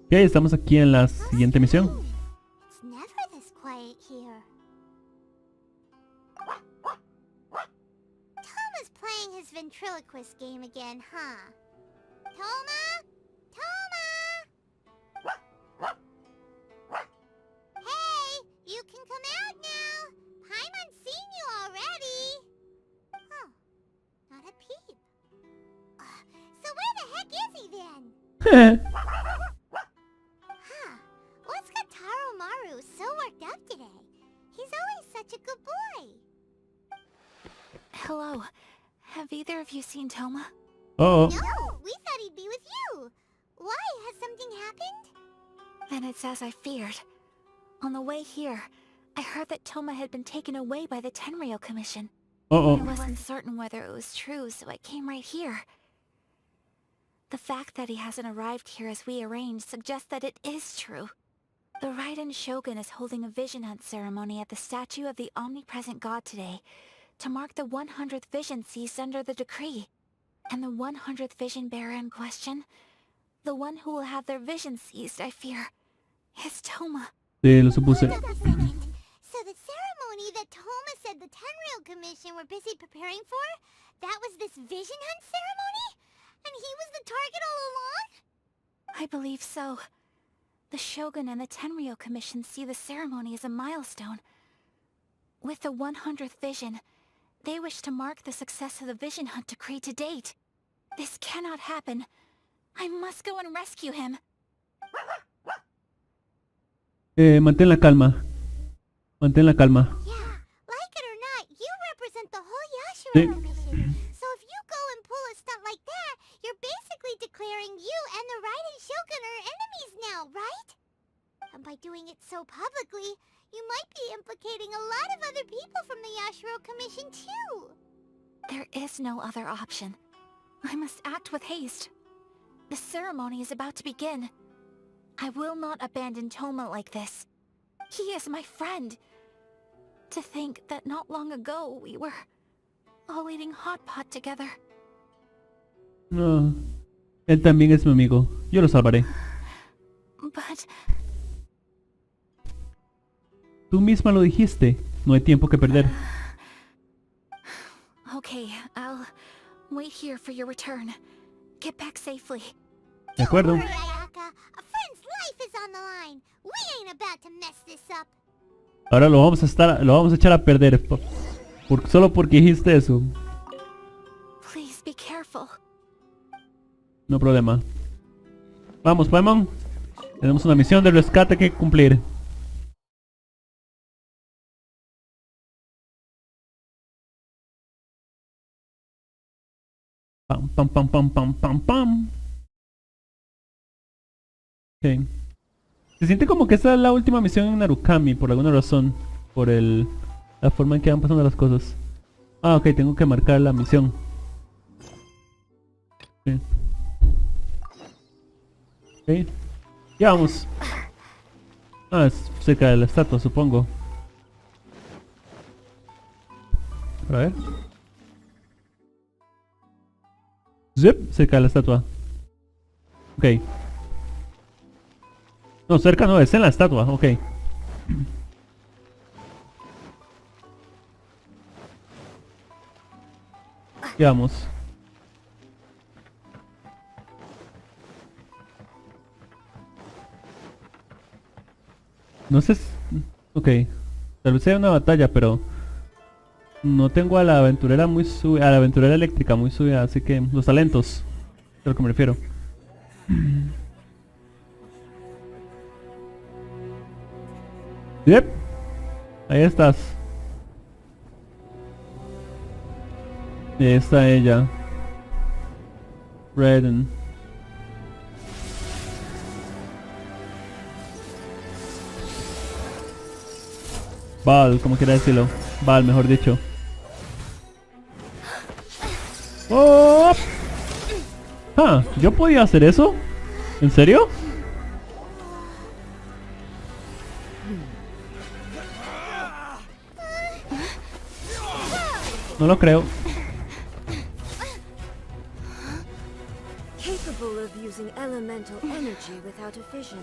Ok, estamos aquí en la siguiente misión. It's never this quiet here. Toma's playing his ventriloquist game again, huh? Toma? Toma! Hey, you can come out now. Paimon's seen you already. Oh, not a peep. So where the heck is he then? Huh, what's got Taro Maru so worked up today? He's always such a good boy. Hello. Have either of you seen Toma? Oh, No, we thought he'd be with you. Why? Has something happened? Then it's as I feared. On the way here, I heard that Toma had been taken away by the Tenryou Commission. I oh. wasn't certain whether it was true, so I came right here. The fact that he hasn't arrived here as we arranged suggests that it is true. The Raiden Shogun is holding a vision hunt ceremony at the statue of the omnipresent god today to mark the 100th vision seized under the decree. And the 100th vision bearer in question, the one who will have their vision seized, I fear, is Toma. Sí, lo supuse. Hold up a second. So the ceremony that Toma said the Tenryou Commission were busy preparing for, that was this vision hunt ceremony? And he was the target all along? I believe so. The Shogun and the Tenryou Commission see the ceremony as a milestone. With the 100th vision, they wish to mark the success of the vision hunt decree to date. This cannot happen. I must go and rescue him. Mantén la calma. Mantén la calma. Yeah, like it or not, you represent the whole Yashiro Sí. Commission. So if you go and pull a stunt like that, you're basically declaring you and the Raiden Shogun are enemies now, right? And by doing it so publicly, you might be implicating a lot of other people from the Yashiro Commission too. There is no other option. I must act with haste. The ceremony is about to begin. I will not abandon Toma like this. He is my friend. To think that not long ago we were all eating hot pot together. No. Él también es mi amigo. Yo lo salvaré. But Tú misma lo dijiste. No hay tiempo que perder. okay, I'll wait here for your return. Get back safely. De acuerdo. Don't worry, Ayaka. A friend's life is on the line. We ain't about to mess this up. Ahora lo vamos a echar a perder. Solo porque dijiste eso. Please be careful. No problema. Vamos, Paimon. Tenemos una misión de rescate que cumplir. Pam, pam, pam, pam, pam, pam, pam. Ok. Se siente como que esta es la última misión en Narukami, por alguna razón. Por la forma en que van pasando las cosas. Ah, ok, tengo que marcar la misión. Ok. Ok. Ya vamos. Ah, es cerca de la estatua, supongo. A ver. Zip, cerca de la estatua. Ok. No, cerca no, es en la estatua, ok. Ya vamos. No sé si... Ok. Tal vez sea una batalla, pero... No tengo a la aventurera muy subida... A la aventurera eléctrica muy subida, así que... Los talentos. Es a lo que me refiero. Yep. Ahí estás. Ahí está ella. Raiden. Ball, como quiera decirlo. Ball, mejor dicho. ¡Oh! Ah, ¿yo podía hacer eso? ¿En serio? No lo creo. using elemental energy without a fission.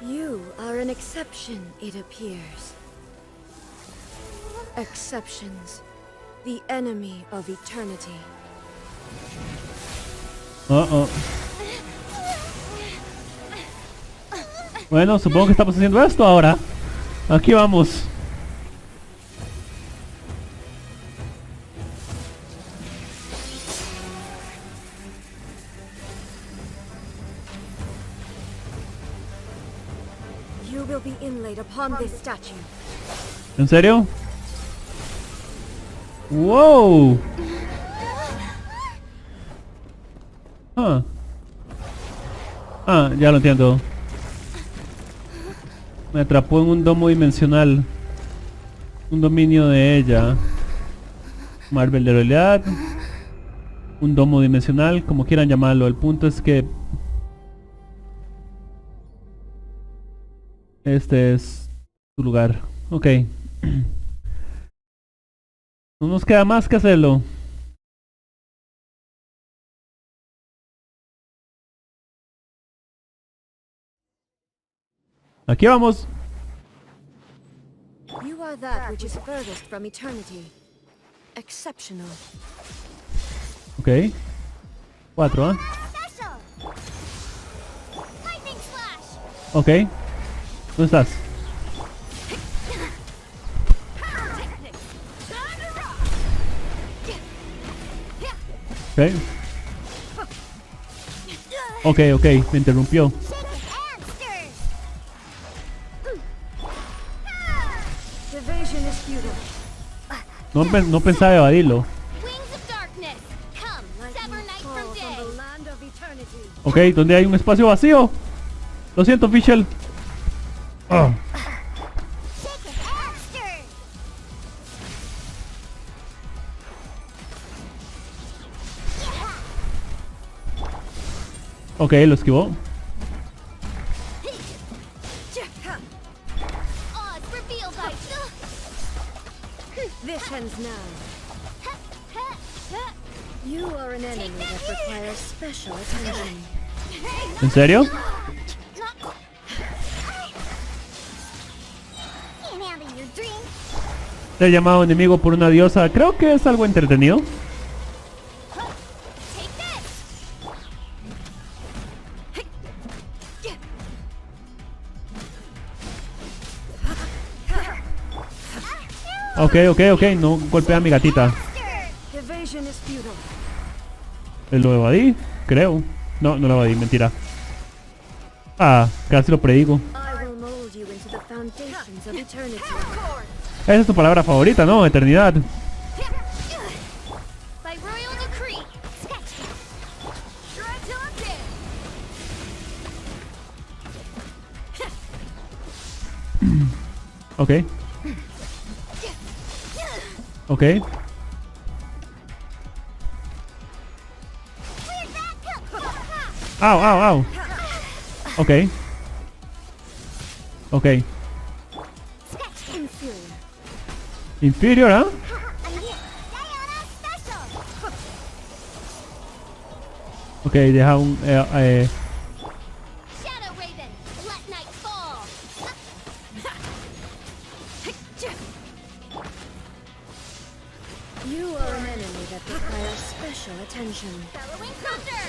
You are an exception, it appears. Exceptions. The enemy of eternity. Bueno, supongo que estamos haciendo esto ahora. Aquí vamos. You will be inlaid upon this statue. ¿En serio? ¡Wow! Ya lo entiendo. Me atrapó en un domo dimensional. Un dominio de ella. Marvel de realidad. Un domo dimensional, como quieran llamarlo. El punto es que este es su lugar. Ok. No nos queda más que hacerlo. Aquí vamos. You are that which is furthest from eternity. Exceptional. Ok. 4, ¿eh? Special! Lightning slash! Ok. ¿Dónde estás? Ok. Ok, ok, me interrumpió. Evasion is futile. No pensaba evadirlo. Wings of darkness! Come, sever night Fall from from day! the land of eternity. Ok, ¿dónde hay un espacio vacío? Lo siento, Fischl. Ah. Shake it and stir! Ok, lo esquivó. Odds revealed by... This ends now. You are an enemy that requires special attention. ¿En serio? Can't handle your dream. Te he llamado enemigo por una diosa. Creo que es algo entretenido. Take this! Ok, ok, ok. No golpea a mi gatita. Evasion is futile. ¿Lo evadí? Creo. No, no lo evadí, mentira. Casi lo predigo. I will mold you into the foundations of eternity. Esa es tu palabra favorita, ¿no? Eternidad. By royal decree! Sketch! Shred till I'm dead! Ok. Ok. Where'd that come from? Au, au, au. Ok. Ok. Sketch! Inferior. Inferior, ¿ah? Diana special! Ok, deja un... Shadow Raven! Let night fall! You are an enemy that requires special attention. Bellowing thunder!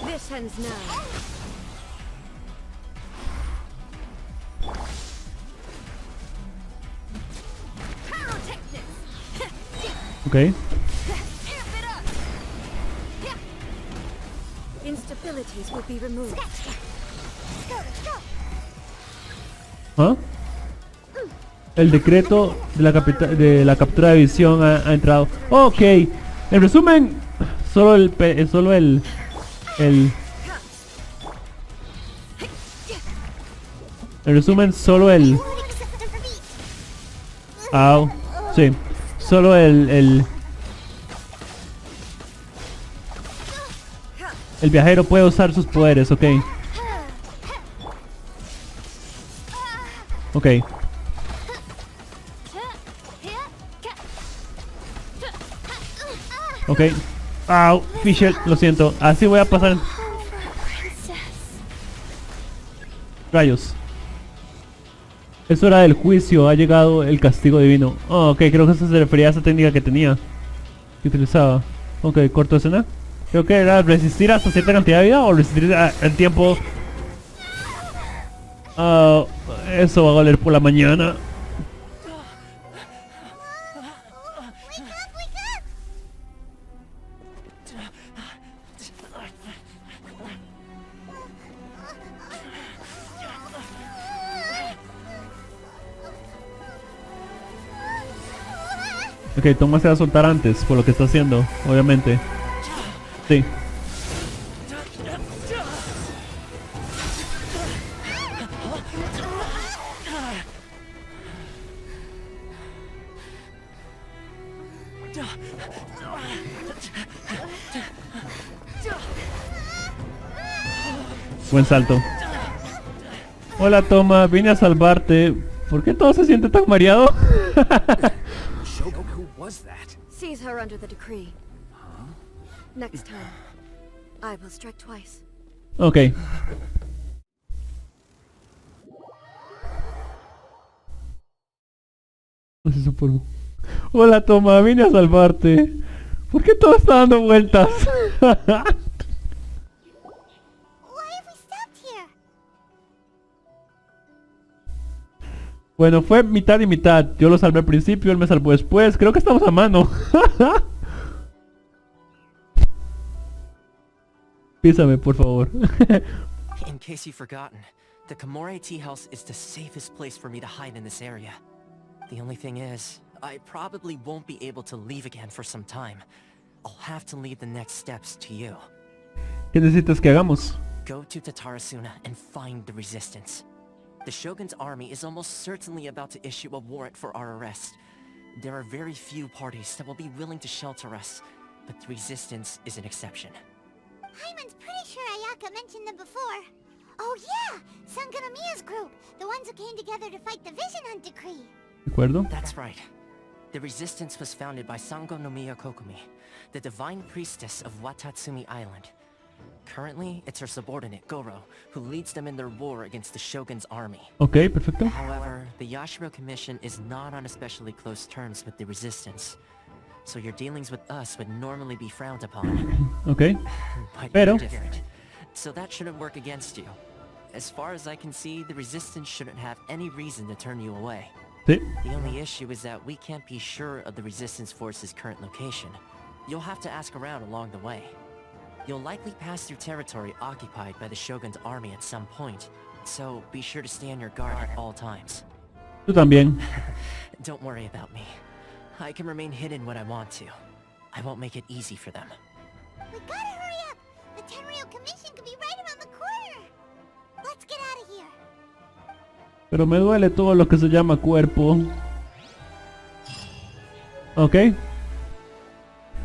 This ends now. Ok. Instabilities will be removed. ¿Ah? El decreto de la captura de visión ha entrado. Ok. En resumen, solo el en resumen, solo el... Au. Sí. Solo el viajero puede usar sus poderes, ok. Ok. Ok. Au, Fisher, lo siento. Así voy a pasar. Rayos. Es hora del juicio. Ha llegado el castigo divino. Oh, ok, creo que eso se refería a esa técnica que tenía. Que utilizaba. Ok, corto escena. Creo que era resistir hasta cierta cantidad de vida o resistir el tiempo. Ah, eso va a valer por la mañana. Wake up, wake up! Ok, Thomas se va a soltar antes por lo que está haciendo, obviamente. Sí. Buen salto. Hola Toma, vine a salvarte. ¿Por qué todo se siente tan mareado? Shogun, who was that? Seize her under the decree. Next time, I will strike twice. Ok. No sé, supongo. Hola Toma, vine a salvarte. ¿Por qué todo está dando vueltas? Why have we stopped here? Bueno, fue mitad y mitad. Yo lo salvé al principio, él me salvó después. Creo que estamos a mano. Písame, por favor. In case you've forgotten, the Komore Tea House is the safest place for me to hide in this area. The only thing is, I probably won't be able to leave again for some time. I'll have to leave the next steps to you. ¿Qué necesitas que hagamos? Go to Tatarasuna and find the resistance. The Shogun's army is almost certainly about to issue a warrant for our arrest. There are very few parties that will be willing to shelter us, but the resistance is an exception. Hyman's pretty sure Ayaka mentioned them before. Oh yeah! Sangonomiya's group! The ones who came together to fight the Vision Hunt Decree! ¿De acuerdo? That's right. The resistance was founded by Sango no Miya Kokumi, the divine priestess of Watatsumi Island. Currently, it's her subordinate, Goro, who leads them in their war against the Shogun's army. Ok, perfecto. However, the Yashiro Commission is not on especially close terms with the resistance. So your dealings with us would normally be frowned upon. Ok. But Pero- you're different. So that shouldn't work against you. As far as I can see, the resistance shouldn't have any reason to turn you away. Sí. The only issue is that we can't be sure of the resistance force's current location. You'll have to ask around along the way. You'll likely pass through territory occupied by the Shogun's army at some point, so be sure to stay on your guard at all times. Tú también. Don't worry about me. I can remain hidden when I want to. I won't make it easy for them. We gotta hurry up! The Tenryou Commission could be right around the corner! Let's get out of here! Pero me duele todo lo que se llama cuerpo. Ok.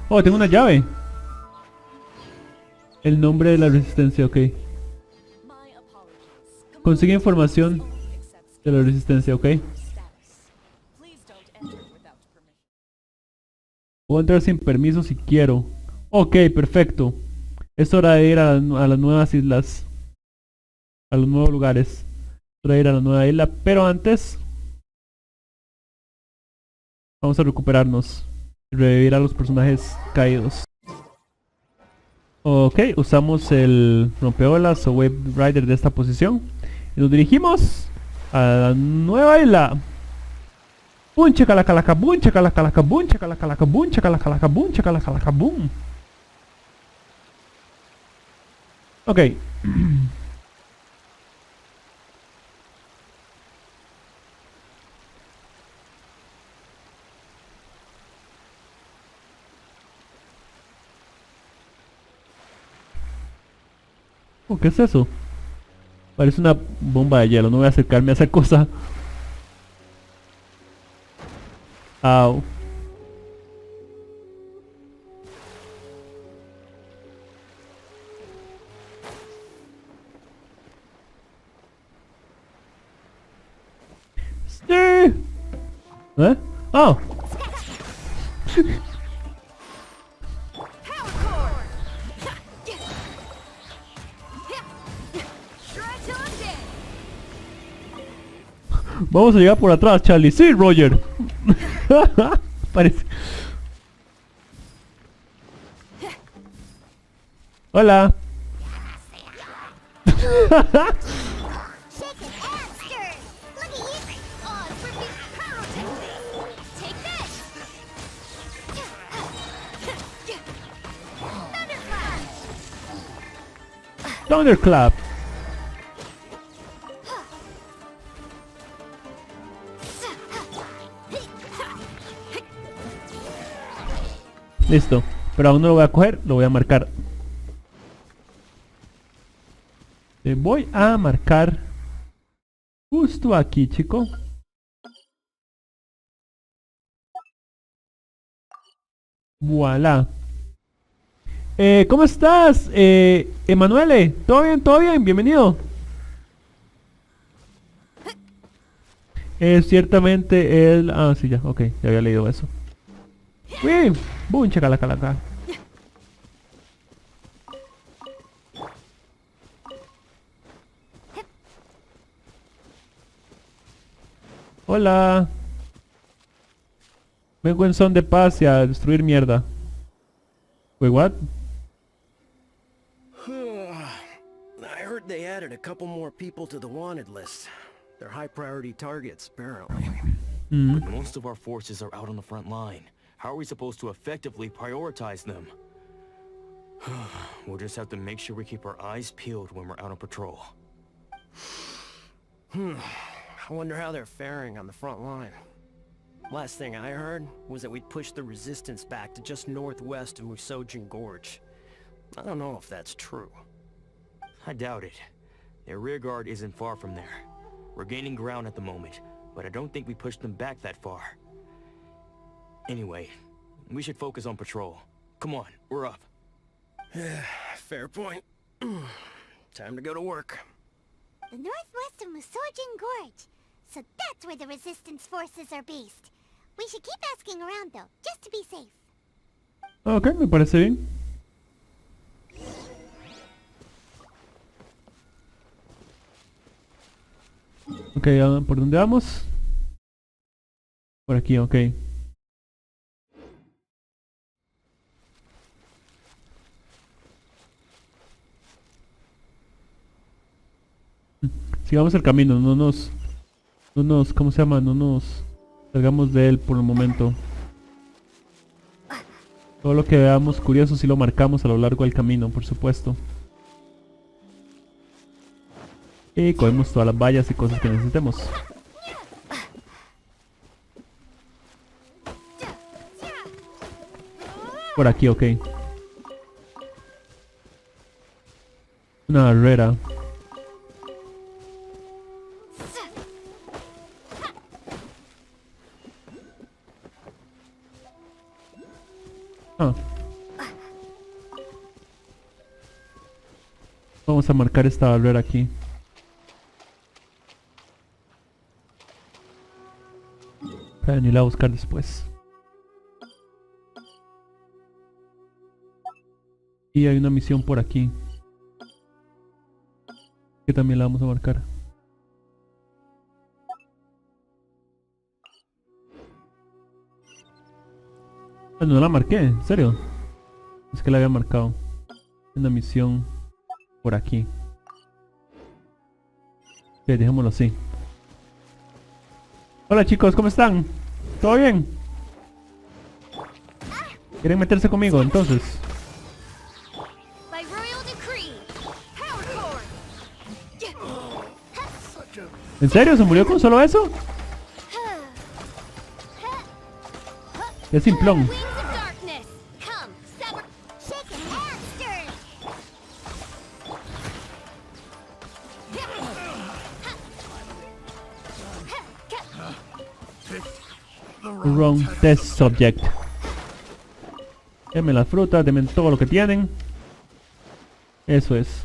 Oh, tengo una llave. El nombre de la resistencia, ok. Consigue información de la resistencia, ok. Puedo entrar sin permiso si quiero. Ok, perfecto. Es hora de ir a las nuevas islas. A los nuevos lugares. Es hora de ir a la nueva isla. Pero antes vamos a recuperarnos. Y revivir a los personajes caídos. Ok, usamos el rompeolas o Wave Rider de esta posición. Y nos dirigimos a la nueva isla. Bun chacalaca bun chacalaca bun chacalaca bun chacalaca bun chacalaca bun. Ok. Oh, ¿qué es eso? Parece una bomba de hielo. No voy a acercarme a esa cosa. Au. Sí. ¿Eh? Oh. Vamos a llegar por atrás, Charlie. Sí, Roger. Parece. Hola. Shake it and stir. Look at you. Oh, it's for big power. Take this. Thunderclap. Thunderclap. Listo. Pero aún no lo voy a coger, lo voy a marcar. Le voy a marcar justo aquí, chico. Voilà. ¿Cómo estás, Emanuele? ¿Todo bien? ¿Todo bien? Bienvenido. Ciertamente él... Ah, sí, ya, ok. Ya había leído eso. Uy, boom, chacalaca. Hola. Vengo en son de paz y a destruir mierda. Wait, what? I heard they added a couple more people to the wanted list. They're high priority targets, apparently. Mm. But most of our forces are out on the front line. How are we supposed to effectively prioritize them? We'll just have to make sure we keep our eyes peeled when we're out on patrol. I wonder how they're faring on the front line. Last thing I heard was that we'd pushed the resistance back to just northwest of Musojin Gorge. I don't know if that's true. I doubt it. Their rear guard isn't far from there. We're gaining ground at the moment, but I don't think we pushed them back that far. Anyway, we should focus on patrol. Come on, we're up. Fair point. Time to go to work. The northwest of Musojin Gorge. So that's where the resistance forces are based. We should keep asking around though, just to be safe. Ok, me parece bien. Ok, ¿por dónde vamos? Por aquí, ok. Sigamos el camino, no nos, ¿cómo se llama? No nos salgamos de él por el momento. Todo lo que veamos curioso si lo marcamos a lo largo del camino, por supuesto. Y cogemos todas las vallas y cosas que necesitemos. Por aquí, ok. Una barrera. Ah. Vamos a marcar esta barrera aquí. Para venirla a buscar después. Y hay una misión por aquí. Que también la vamos a marcar. Ah, no la marqué, ¿en serio? Es que la había marcado. Una misión por aquí. Ok, dejémoslo así. Hola chicos, ¿cómo están? ¿Todo bien? ¿Quieren meterse conmigo entonces? By royal decree, power cord. ¿En serio? ¿Se murió con solo eso? Es simplón. Wings of darkness. Come, sever. Shake it and stir. Wrong test subject. Denme las frutas, denme todo lo que tienen. Eso es.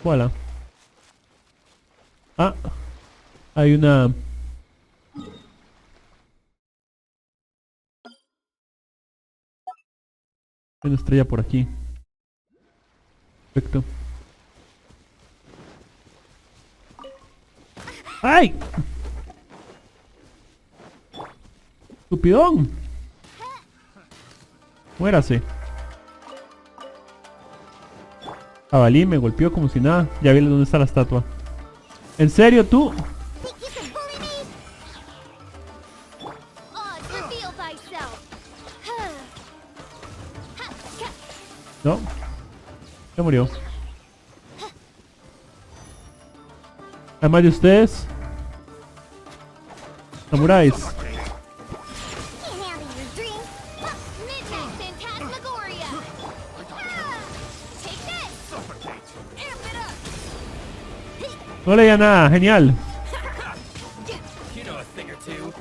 Voilà. Ah, hay una estrella por aquí. Perfecto. ¡Ay! ¡Estupidón! Muérase. Jabalí me golpeó como si nada. Ya vi dónde está la estatua. ¿En serio tú? Think you can bully me? Oz, reveal thyself. No. Ya murió. Además de ustedes. Samuráis. Can't handle your dreams. Midnight Phantasmagoria. Take this. Amp it up. No leía nada. Genial. You know a thing or two.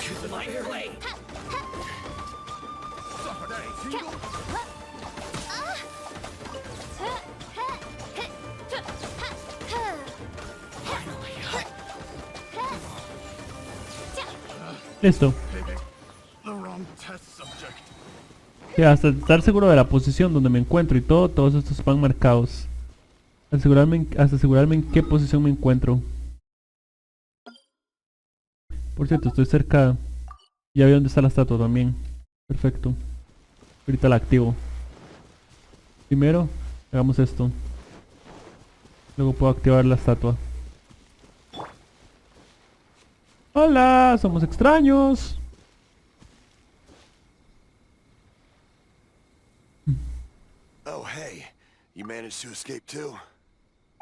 Choose the light your way. Listo. Ya, hasta estar seguro de la posición donde me encuentro y todo, todos estos van marcados. Hasta asegurarme en qué posición me encuentro. Por cierto, estoy cerca. Ya vi dónde está la estatua también. Perfecto. Ahorita la activo. Primero, hagamos esto. Luego puedo activar la estatua. Hola, somos extraños. Oh, hey. You managed to escape too?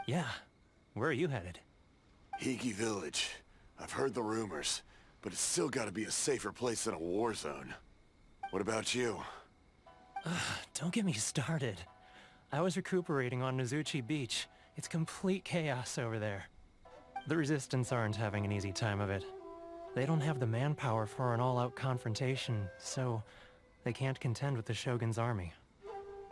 Yeah. Where are you headed? Higi Village. I've heard the rumors, but it's still gotta be a safer place than a war zone. What about you? Don't get me started. I was recuperating on Nozuchi Beach. It's complete chaos over there. The Resistance aren't having an easy time of it. They don't have the manpower for an all-out confrontation, so they can't contend with the Shogun's army.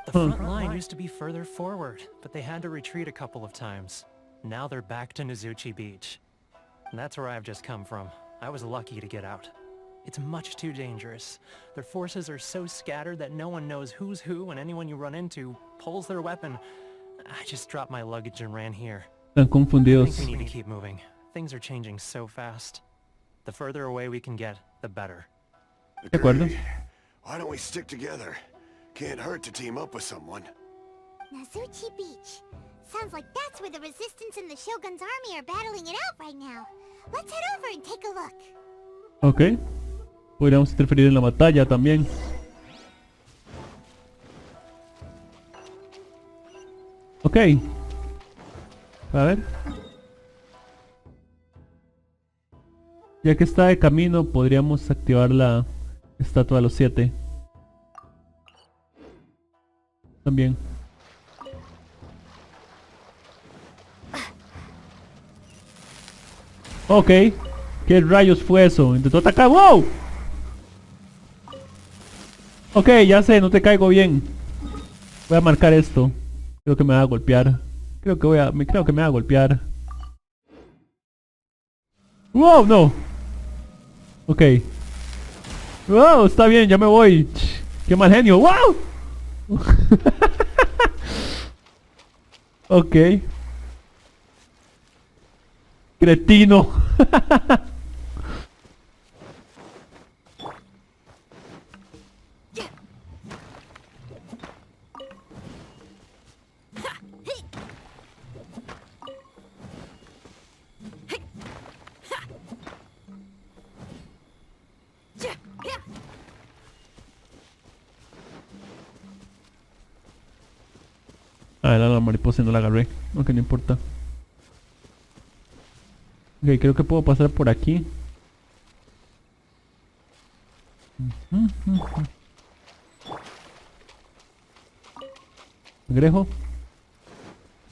The front line used to be further forward, but they had to retreat a couple of times. Now they're back to Nozuchi Beach. And that's where I've just come from. I was lucky to get out. It's much too dangerous. Their forces are so scattered that no one knows who's who, and anyone you run into pulls their weapon. I just dropped my luggage and ran here. Están I confundidos. think we need to keep moving. Things are changing so fast. The further away we can get, the better. De acuerdo. Agreed. Why don't we stick together? Can't hurt to team up with someone. Nozuchi Beach. Sounds like that's where the Resistance and the Shogun's army are battling it out right now. Let's head over and take a look. Ok. Podríamos interferir en la batalla también. Ok. A ver. Ya que está de camino, podríamos activar la estatua de los 7. También. Ok. ¿Qué rayos fue eso? Intentó atacar. ¡Wow! Ok, ya sé, no te caigo bien. Voy a marcar esto. Creo que me va a golpear. Creo que me va a golpear. ¡Wow! No. Ok. ¡Wow! Está bien, ya me voy. ¡Qué mal genio! ¡Wow! Ok. Cretino. Ah, era la mariposa y no la agarré. Ok, no importa. Ok, creo que puedo pasar por aquí. Cangrejo.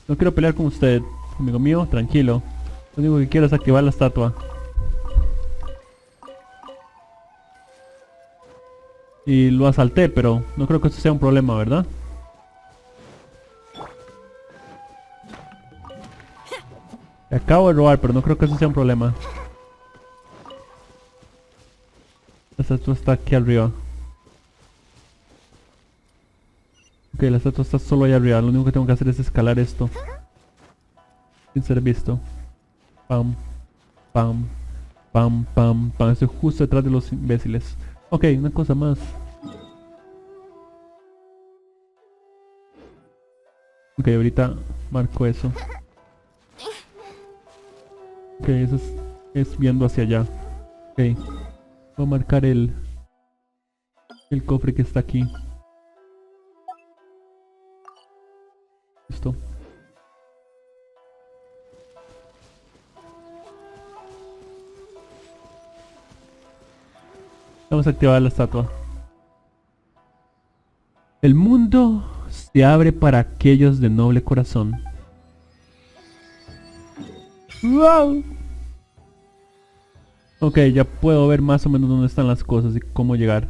No quiero pelear con usted, amigo mío, tranquilo. Lo único que quiero es activar la estatua. Y lo asalté, pero no creo que eso sea un problema, ¿verdad? Le acabo de robar, pero no creo que eso sea un problema. La estatua está aquí arriba. Ok, la estatua está solo allá arriba. Lo único que tengo que hacer es escalar esto. Sin ser visto. Pam. Pam. Pam, pam, pam. Estoy justo detrás de los imbéciles. Ok, una cosa más. Ok, ahorita marco eso. Ok, eso es viendo hacia allá. Ok. Voy a marcar el cofre que está aquí. Listo. Vamos a activar la estatua. El mundo se abre para aquellos de noble corazón. ¡Wow! Ok, ya puedo ver más o menos dónde están las cosas y cómo llegar.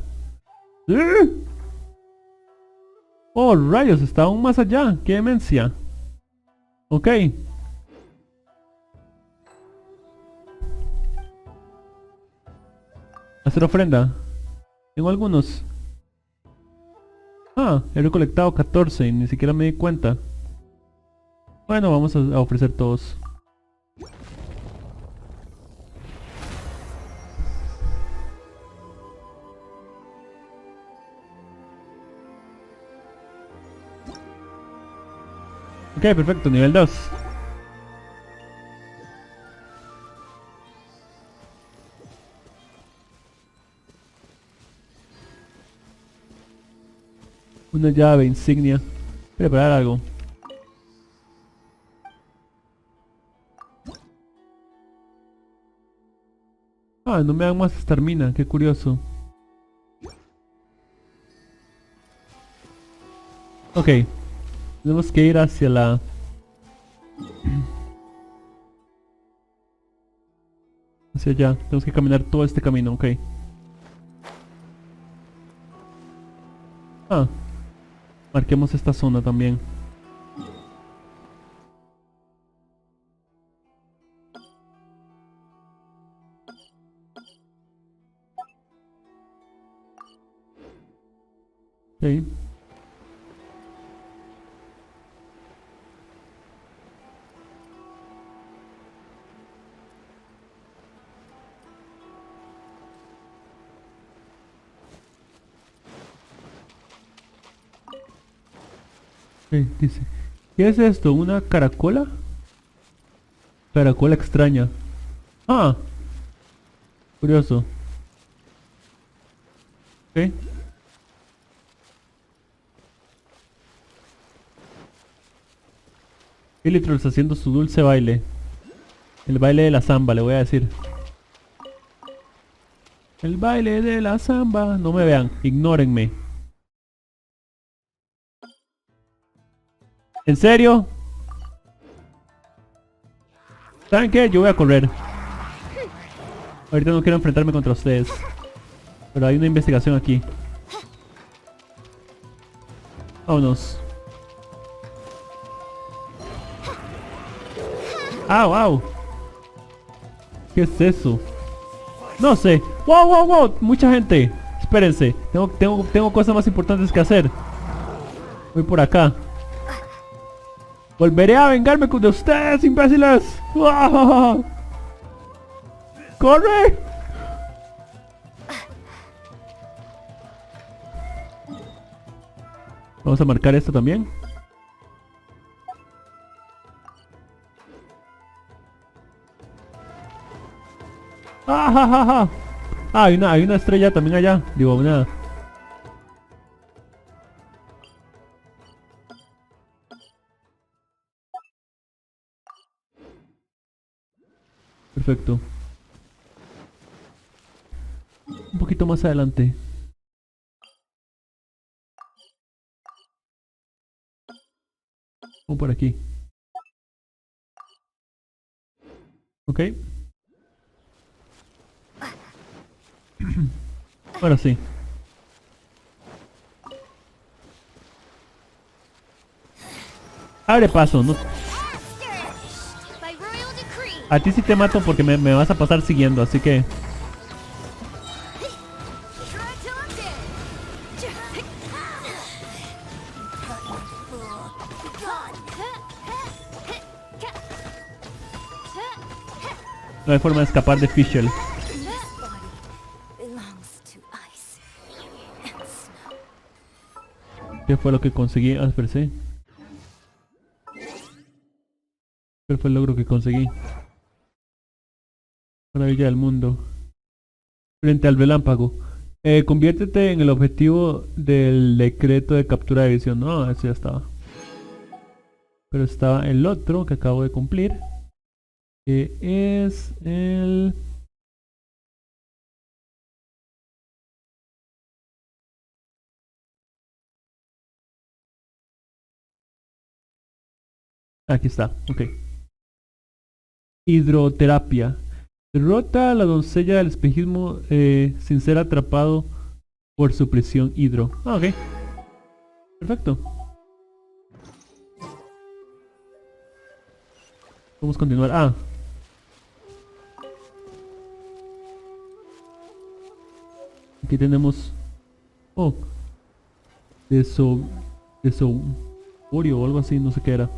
Oh, rayos, está aún más allá. ¡Qué demencia! Ok. Hacer ofrenda. Tengo algunos. Ah, he recolectado 14 y ni siquiera me di cuenta. Bueno, vamos a ofrecer todos. Ok, perfecto, nivel 2. Una llave insignia. Preparar algo. Ah, no me dan más estamina, qué curioso. Ok. Tenemos que ir hacia la... hacia allá. Tenemos que caminar todo este camino, ok. Ah. Marquemos esta zona también. Ok. Dice, ¿qué es esto? ¿Una caracola? Caracola extraña. Ah, curioso. Ok. Elitros haciendo su dulce baile. El baile de la samba, le voy a decir. El baile de la samba. No me vean, ignórenme. ¿En serio? ¿Saben qué? Yo voy a correr. Ahorita no quiero enfrentarme contra ustedes. Pero hay una investigación aquí. Vámonos. ¡Au, au! ¿Qué es eso? No sé. ¡Wow, wow, wow! Mucha gente. Espérense. Tengo cosas más importantes que hacer. Voy por acá. Volveré a vengarme de ustedes, imbéciles. ¡Wow! ¡Corre! Vamos a marcar esto también. ¡Ah, ja, ja, ja! Ah, hay una estrella también allá. Digo, una... Perfecto. Un poquito más adelante. O por aquí. Ok. Ahora sí. Abre paso, no. A ti sí te mato porque me vas a pasar siguiendo, así que... No hay forma de escapar de Fischl. This body belongs to ice and snow. ¿Qué fue lo que conseguí? Ah, espera, sí. ¿Qué fue el logro que conseguí? Maravilla del mundo. Frente al relámpago. Conviértete en el objetivo del decreto de captura de visión. No, eso ya estaba. Pero estaba el otro que acabo de cumplir. Que es el... Aquí está, ok. Hidroterapia. Derrota a la doncella del espejismo sin ser atrapado por su prisión hidro. Ah, ok. Perfecto. Vamos a continuar. Ah. Aquí tenemos... Oh. Desoborio o algo así, no sé qué era.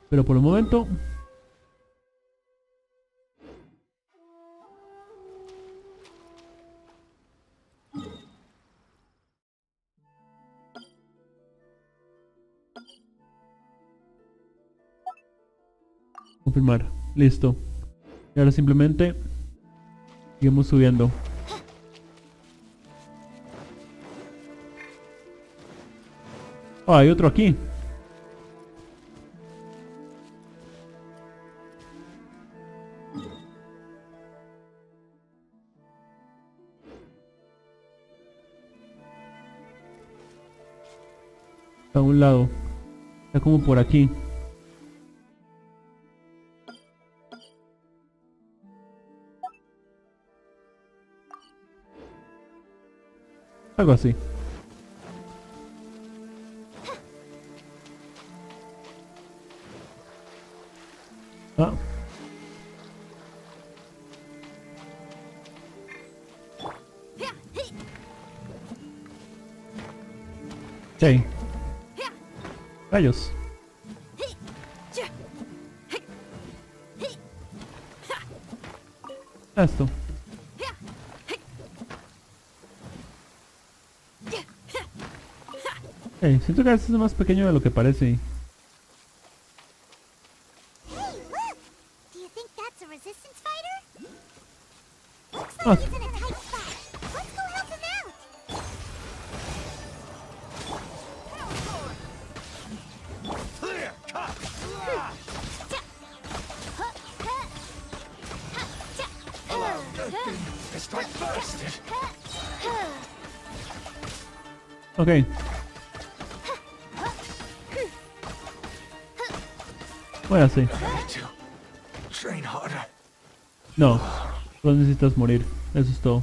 Pero por el momento... confirmar. Listo. Y ahora simplemente... seguimos subiendo. Oh, hay otro aquí. A un lado. Está como por aquí. Algo así. Ah. Sí. Rayos. Esto. Hey, siento que este es más pequeño de lo que parece. Hey, look! Do you think that's a resistance fighter? Looks Ah. like he's in a tight spot. Let's go help him out! Ok. Bueno, sí. No, solo necesitas morir. Eso es todo.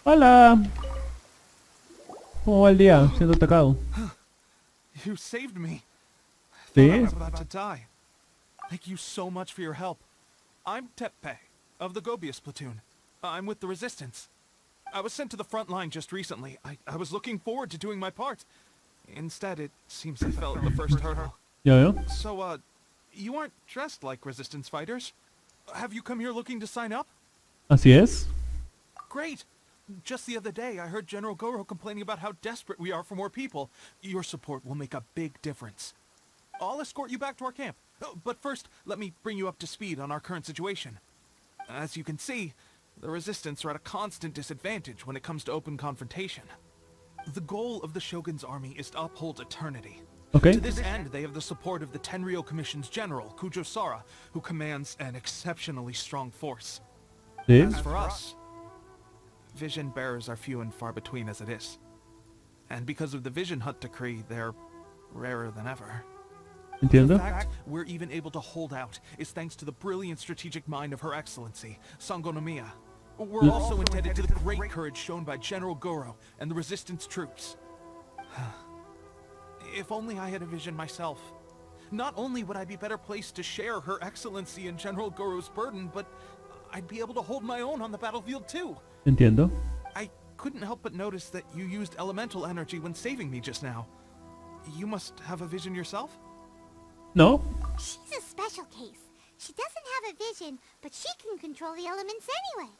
¡Hola! ¿Cómo va el día? Siendo atacado. You saved me. ¿Sí? I was about to die. Thank you so much for your help. I'm Teppe, of the Gobius platoon. I'm with the Resistance. I was sent to the front line just recently. I was looking forward to doing my part. Instead, it seems I fell at the first hurdle. Ya veo. So, you aren't dressed like Resistance fighters. Have you come here looking to sign up? Así es. Great! Just the other day, I heard General Goro complaining about how desperate we are for more people. Your support will make a big difference. I'll escort you back to our camp. But first, let me bring you up to speed on our current situation. As you can see, the Resistance are at a constant disadvantage when it comes to open confrontation. The goal of the Shogun's army is to uphold eternity. Ok. To this end, they have the support of the Tenryou Commission's general, Kujo Sara, who commands an exceptionally strong force. Sí. As for us, vision bearers are few and far between as it is. And because of the Vision Hut decree, they're rarer than ever. Entiendo. The fact we're even able to hold out is thanks to the brilliant strategic mind of Her Excellency, Sangonomiya. We're also indebted to the great courage shown by General Goro and the Resistance troops. If only I had a vision myself. Not only would I be better placed to share Her Excellency and General Goro's burden, but I'd be able to hold my own on the battlefield too. Entiendo. I couldn't help but notice that you used elemental energy when saving me just now. You must have a vision yourself? No. She's a special case. She doesn't have a vision, but she can control the elements anyway.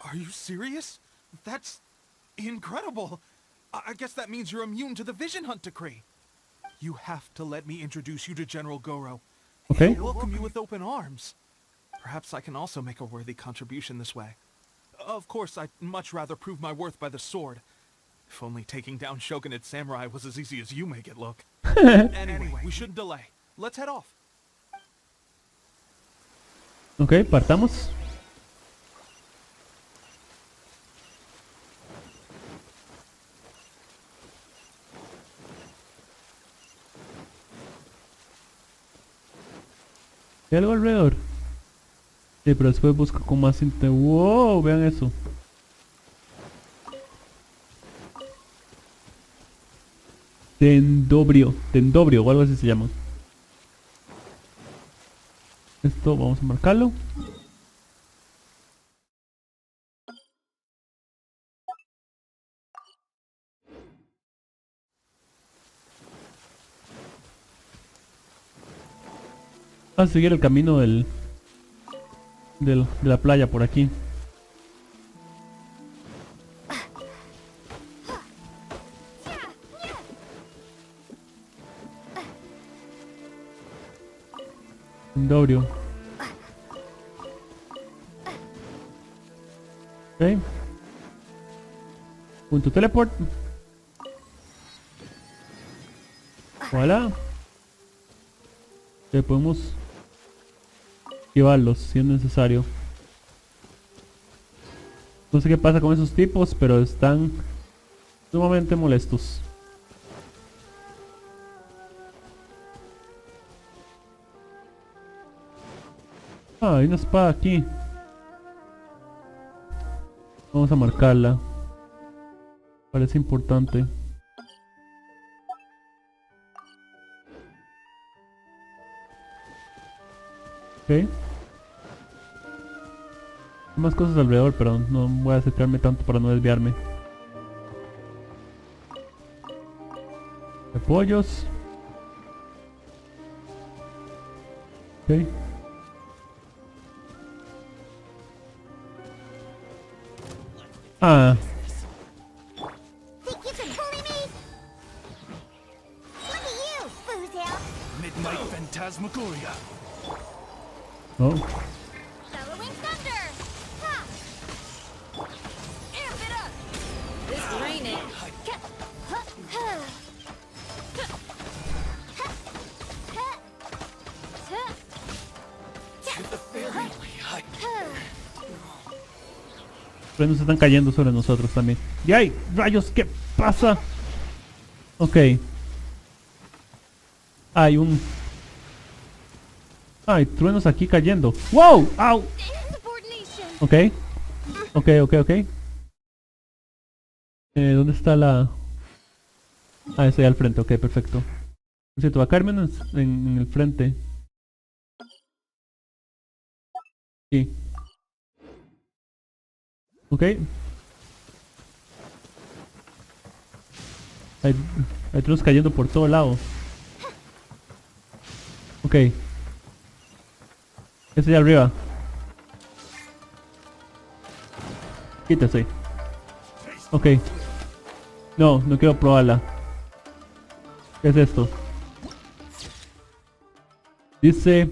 Are you serious? That's incredible. I guess that means you're immune to the vision hunt decree. You have to let me introduce you to General Goro. Okay. He'll welcome you with open arms. Perhaps I can also make a worthy contribution this way. Of course, I'd much rather prove my worth by the sword. If only taking down Shogunate Samurai was as easy as you make it look. Anyway, we shouldn't delay. Let's head off. Ok, partamos. ¿Hay algo alrededor? Sí, pero después busco con más wow, vean eso. Tendobrio o algo así se llama. Esto vamos a marcarlo. A seguir el camino de la playa por aquí. Tendobrio. Ok. Punto teleport. Voilà. Que podemos llevarlos si es necesario. No sé qué pasa con esos tipos, pero están sumamente molestos. Ah, hay una espada aquí. Vamos a marcarla. Parece importante. Ok. Hay más cosas alrededor, pero no voy a acercarme tanto para no desviarme. Repollos. Ok. Ah. Think you can bully me? Look at you, Foozle. Midnight Phantasmagoria. Oh. Bellowing thunder. Ha! Amp it up. This raining. Nos están cayendo sobre nosotros también. ¡Y ay! ¡Rayos! ¿Qué pasa? Ok. Hay un... Hay truenos aquí cayendo. ¡Wow! ¡Au! Ok. Ok. ¿Dónde está la...? Ah, ese ahí al frente. Ok, perfecto. Por cierto, va a caerme en el frente. Sí. Ok. Hay truenos cayendo por todo lado. Ok. Ese de arriba. Quítese. Ok. No quiero probarla. ¿Qué es esto? Dice...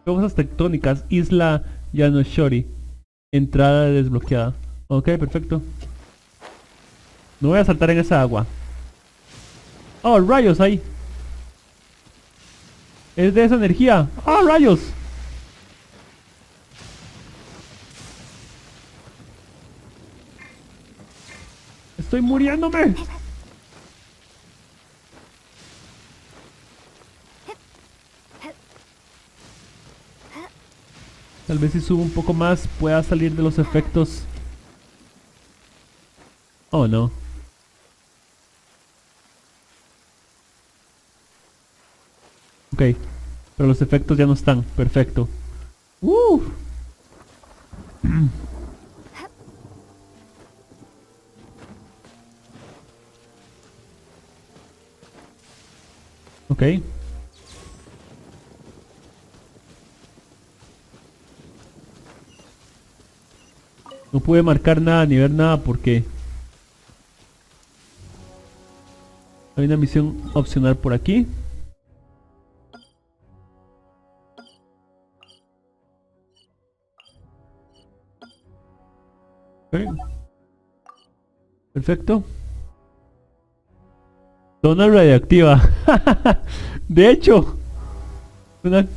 Fosas tectónicas, Isla Yanoshori. Entrada desbloqueada. Ok, perfecto. No voy a saltar en esa agua. Oh, rayos ahí. Es de esa energía. Oh, rayos. Estoy muriéndome. Tal vez si subo un poco más pueda salir de los efectos. Oh no. Ok. Pero los efectos ya no están. Perfecto. Ok. No pude marcar nada ni ver nada porque hay una misión opcional por aquí. Okay. Perfecto. Zona radioactiva. De hecho, una...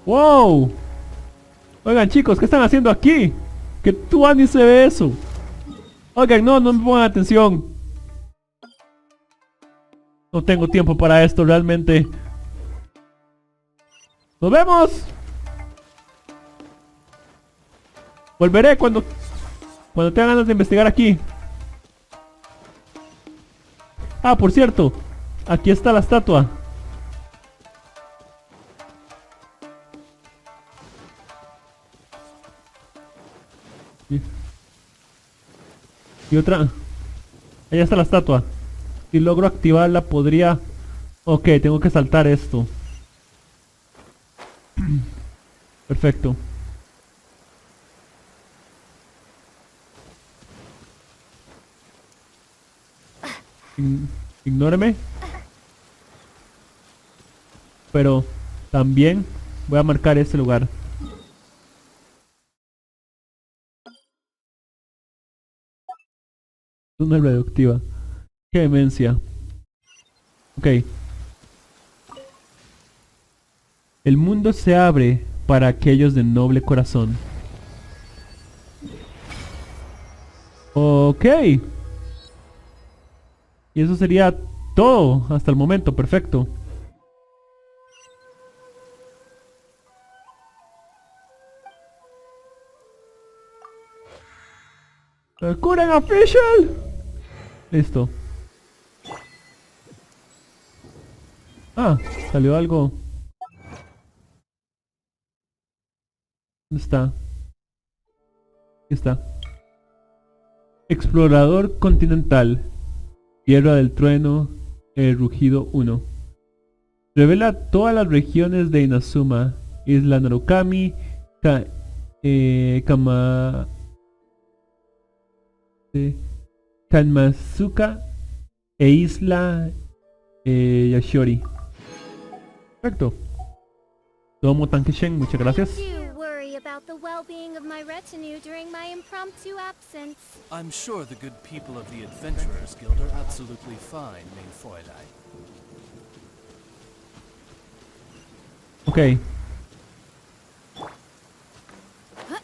¡Wow! Oigan chicos, ¿qué están haciendo aquí? Que tú ni se ve eso. Oigan, no me pongan atención. No tengo tiempo para esto realmente. ¡Nos vemos! Volveré cuando tenga ganas de investigar aquí. Ah, por cierto, aquí está la estatua. Y otra. Allá está la estatua. Si logro activarla podría... Ok, tengo que saltar esto. Perfecto. Ignóreme. Pero también voy a marcar este lugar. Zona radioactiva. Qué demencia. Ok. El mundo se abre para aquellos de noble corazón. Ok. Y eso sería todo hasta el momento. Perfecto. ¡Curen official! Listo. Ah, salió algo. ¿Dónde está? Aquí está. Explorador continental. Tierra del trueno. El rugido 1. Revela todas las regiones de Inazuma. Isla Narukami. Kanmasuka. E Isla Yashori. Perfecto. Tomo tanque Shen, muchas gracias. About the well-being of my retinue during my impromptu absence. I'm sure the good people of the Adventurers Guild are absolutely fine, mein Fräulein. Ok.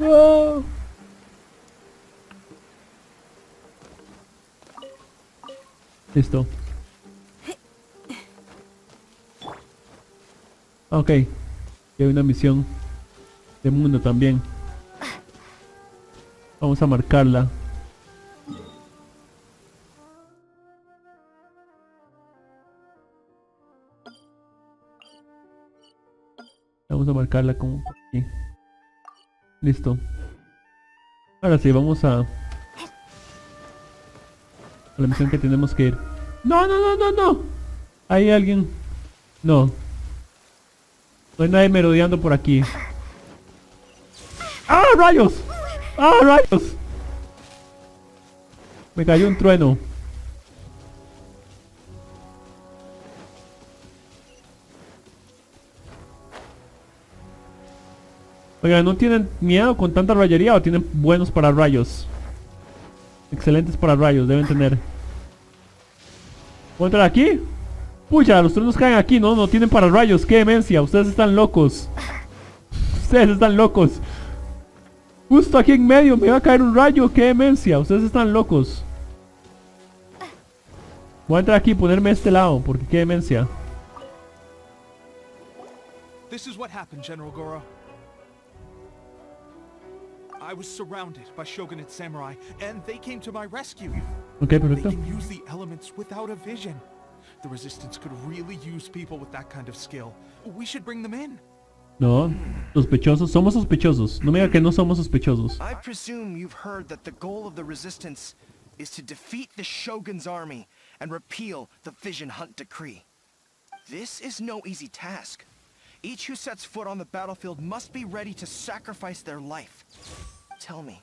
Oh. Listo. Ok. Y hay una misión de mundo también. Vamos a marcarla. Vamos a marcarla como por aquí. Listo. Ahora sí, vamos a la misión que tenemos que ir. ¡No, no, no, no, no! ¿Hay alguien? No. No hay nadie merodeando por aquí. ¡Ah, rayos! ¡Ah, rayos! Me cayó un trueno. Oigan, ¿no tienen miedo con tanta rayería o tienen buenos para rayos? Excelentes para rayos, deben tener. ¿Puedo entrar aquí? Pucha, los truenos caen aquí, ¿no? No tienen para rayos, qué demencia, ustedes están locos. Ustedes están locos. Justo aquí en medio me va a caer un rayo, qué demencia, ustedes están locos. Voy a entrar aquí y ponerme a este lado, porque qué demencia. This is what happened, General Goro. I was surrounded by Shogunate samurai, and they came to my rescue. Ok, perfecto. They can use the elements without a vision. The Resistance could really use people with that kind of skill. We should bring them in. No, sospechosos, somos sospechosos. No me diga que no somos sospechosos. I presume you've heard that the goal of the Resistance is to defeat the Shogun's army and repeal the Vision Hunt Decree. This is no easy task. Each who sets foot on the battlefield must be ready to sacrifice their life. Tell me,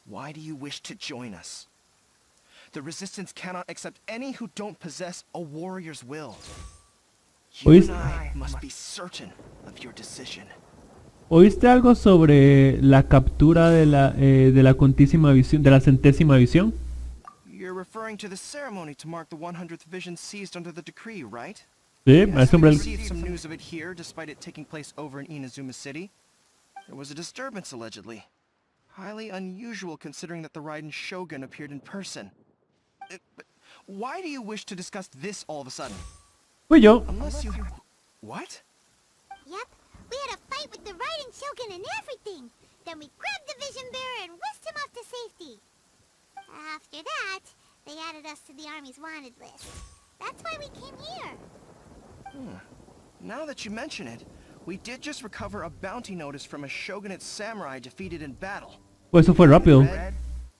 why do you wish to join us? The Resistance cannot accept any who don't possess a warrior's will. You and I must be certain of your decision. ¿Oíste algo sobre la captura de la contísima visión, de la centésima visión? You're referring to the ceremony to mark the 100th vision seized under the decree, right? Sí, Yes, ese hombre. we received some news of it here, despite it taking place over in Inazuma City. There was a disturbance, allegedly. Highly unusual, considering that the Raiden Shogun appeared in person. But why do you wish to discuss this all of a sudden? Fui yo. Unless you... What? Yep, we had a fight with the Raiden Shogun and everything. Then we grabbed the Vision Bearer and whisked him off to safety. After that, they added us to the Army's wanted list. That's why we came here. Now that you mention it, we did just recover a bounty notice from a Shogunate samurai defeated in battle. Pues eso fue rápido. Red,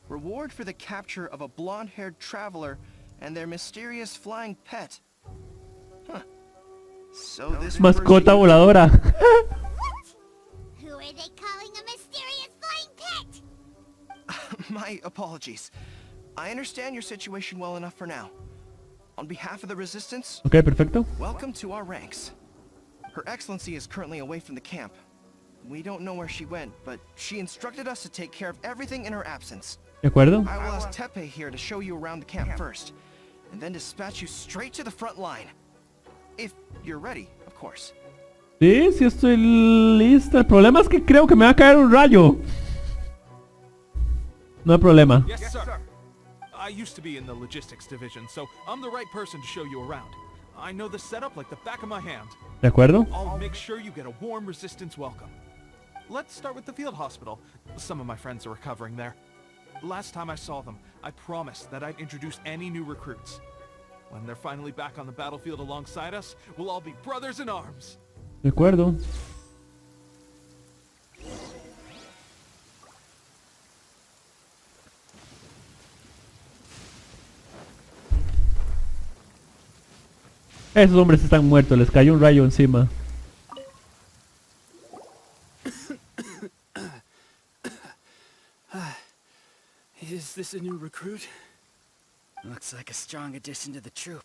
reward for the capture of a blonde-haired traveler and their mysterious flying pet. Huh. So this Mascota voladora. Who are they calling a mysterious flying pet? My apologies. I understand your situation well enough for now. On behalf of the Resistance, Ok, perfecto. welcome to our ranks. Her Excellency is currently away from the camp. We don't know where she went, but she instructed us to take care of everything in her absence. ¿De acuerdo? I will ask Tepe here to show you around the camp first, and then dispatch you straight to the front line. If you're ready, of course. Sí, sí estoy lista. El problema es que creo que me va a caer un rayo. No hay problema. Yes, sir. I used to be in the logistics division, so I'm the right person to show you around. I know the setup like the back of my hand. ¿De acuerdo? I'll make sure you get a warm Resistance welcome. Let's start with the field hospital. Some of my friends are recovering there. Last time I saw them, I promised that I'd introduce any new recruits. When they're finally back on the battlefield alongside us, we'll all be brothers in arms. De acuerdo. Esos hombres están muertos, les cayó un rayo encima. Is this a new recruit? Looks like a strong addition to the troop.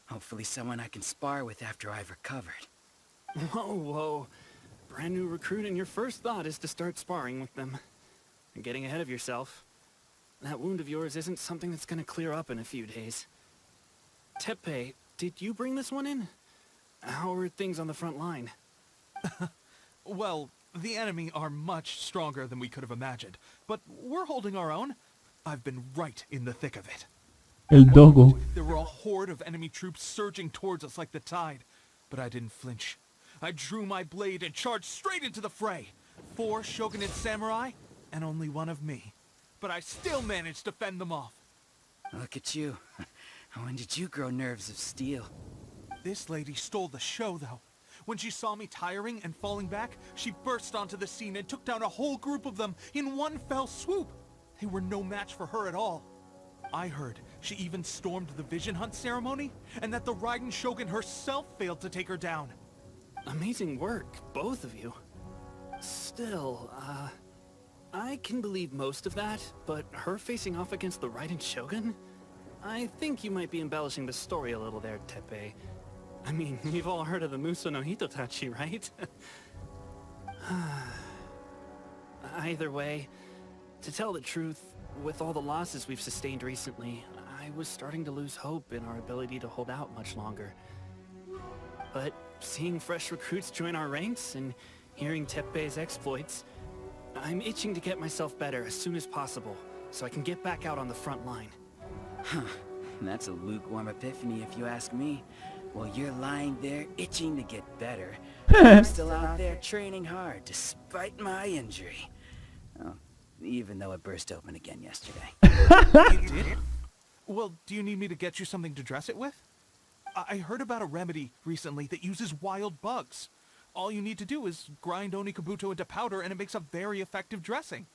Hopefully someone I can spar with after I've recovered. Whoa. Brand new recruit and your first thought is to start sparring with them. You're getting ahead of yourself. That wound of yours isn't something that's gonna clear up in a few days. Tepe, did you bring this one in? How are things on the front line? Well, the enemy are much stronger than we could have imagined, but we're holding our own. I've been right in the thick of it. El dogo. There were a horde of enemy troops surging towards us like the tide, but I didn't flinch. I drew my blade and charged straight into the fray. 4 Shogunate samurai, and only 1 of me. But I still managed to fend them off. Look at you. When did you grow nerves of steel? This lady stole the show, though. When she saw me tiring and falling back, she burst onto the scene and took down a whole group of them in one fell swoop. They were no match for her at all. I heard she even stormed the Vision Hunt ceremony, and that the Raiden Shogun herself failed to take her down. Amazing work, both of you. Still, I can believe most of that, but her facing off against the Raiden Shogun? I think you might be embellishing the story a little there, Tepe. I mean, we've all heard of the Muso no Hitotachi, right? Either way, to tell the truth, with all the losses we've sustained recently, I was starting to lose hope in our ability to hold out much longer. But seeing fresh recruits join our ranks and hearing Tepe's exploits, I'm itching to get myself better as soon as possible, so I can get back out on the front line. Huh. That's a lukewarm epiphany if you ask me. Well, you're lying there itching to get better. I'm still out there training hard despite my injury. Oh, even though it burst open again yesterday. You did? Well, do you need me to get you something to dress it with? I heard about a remedy recently that uses wild bugs. All you need to do is grind Onikabuto into powder and it makes a very effective dressing.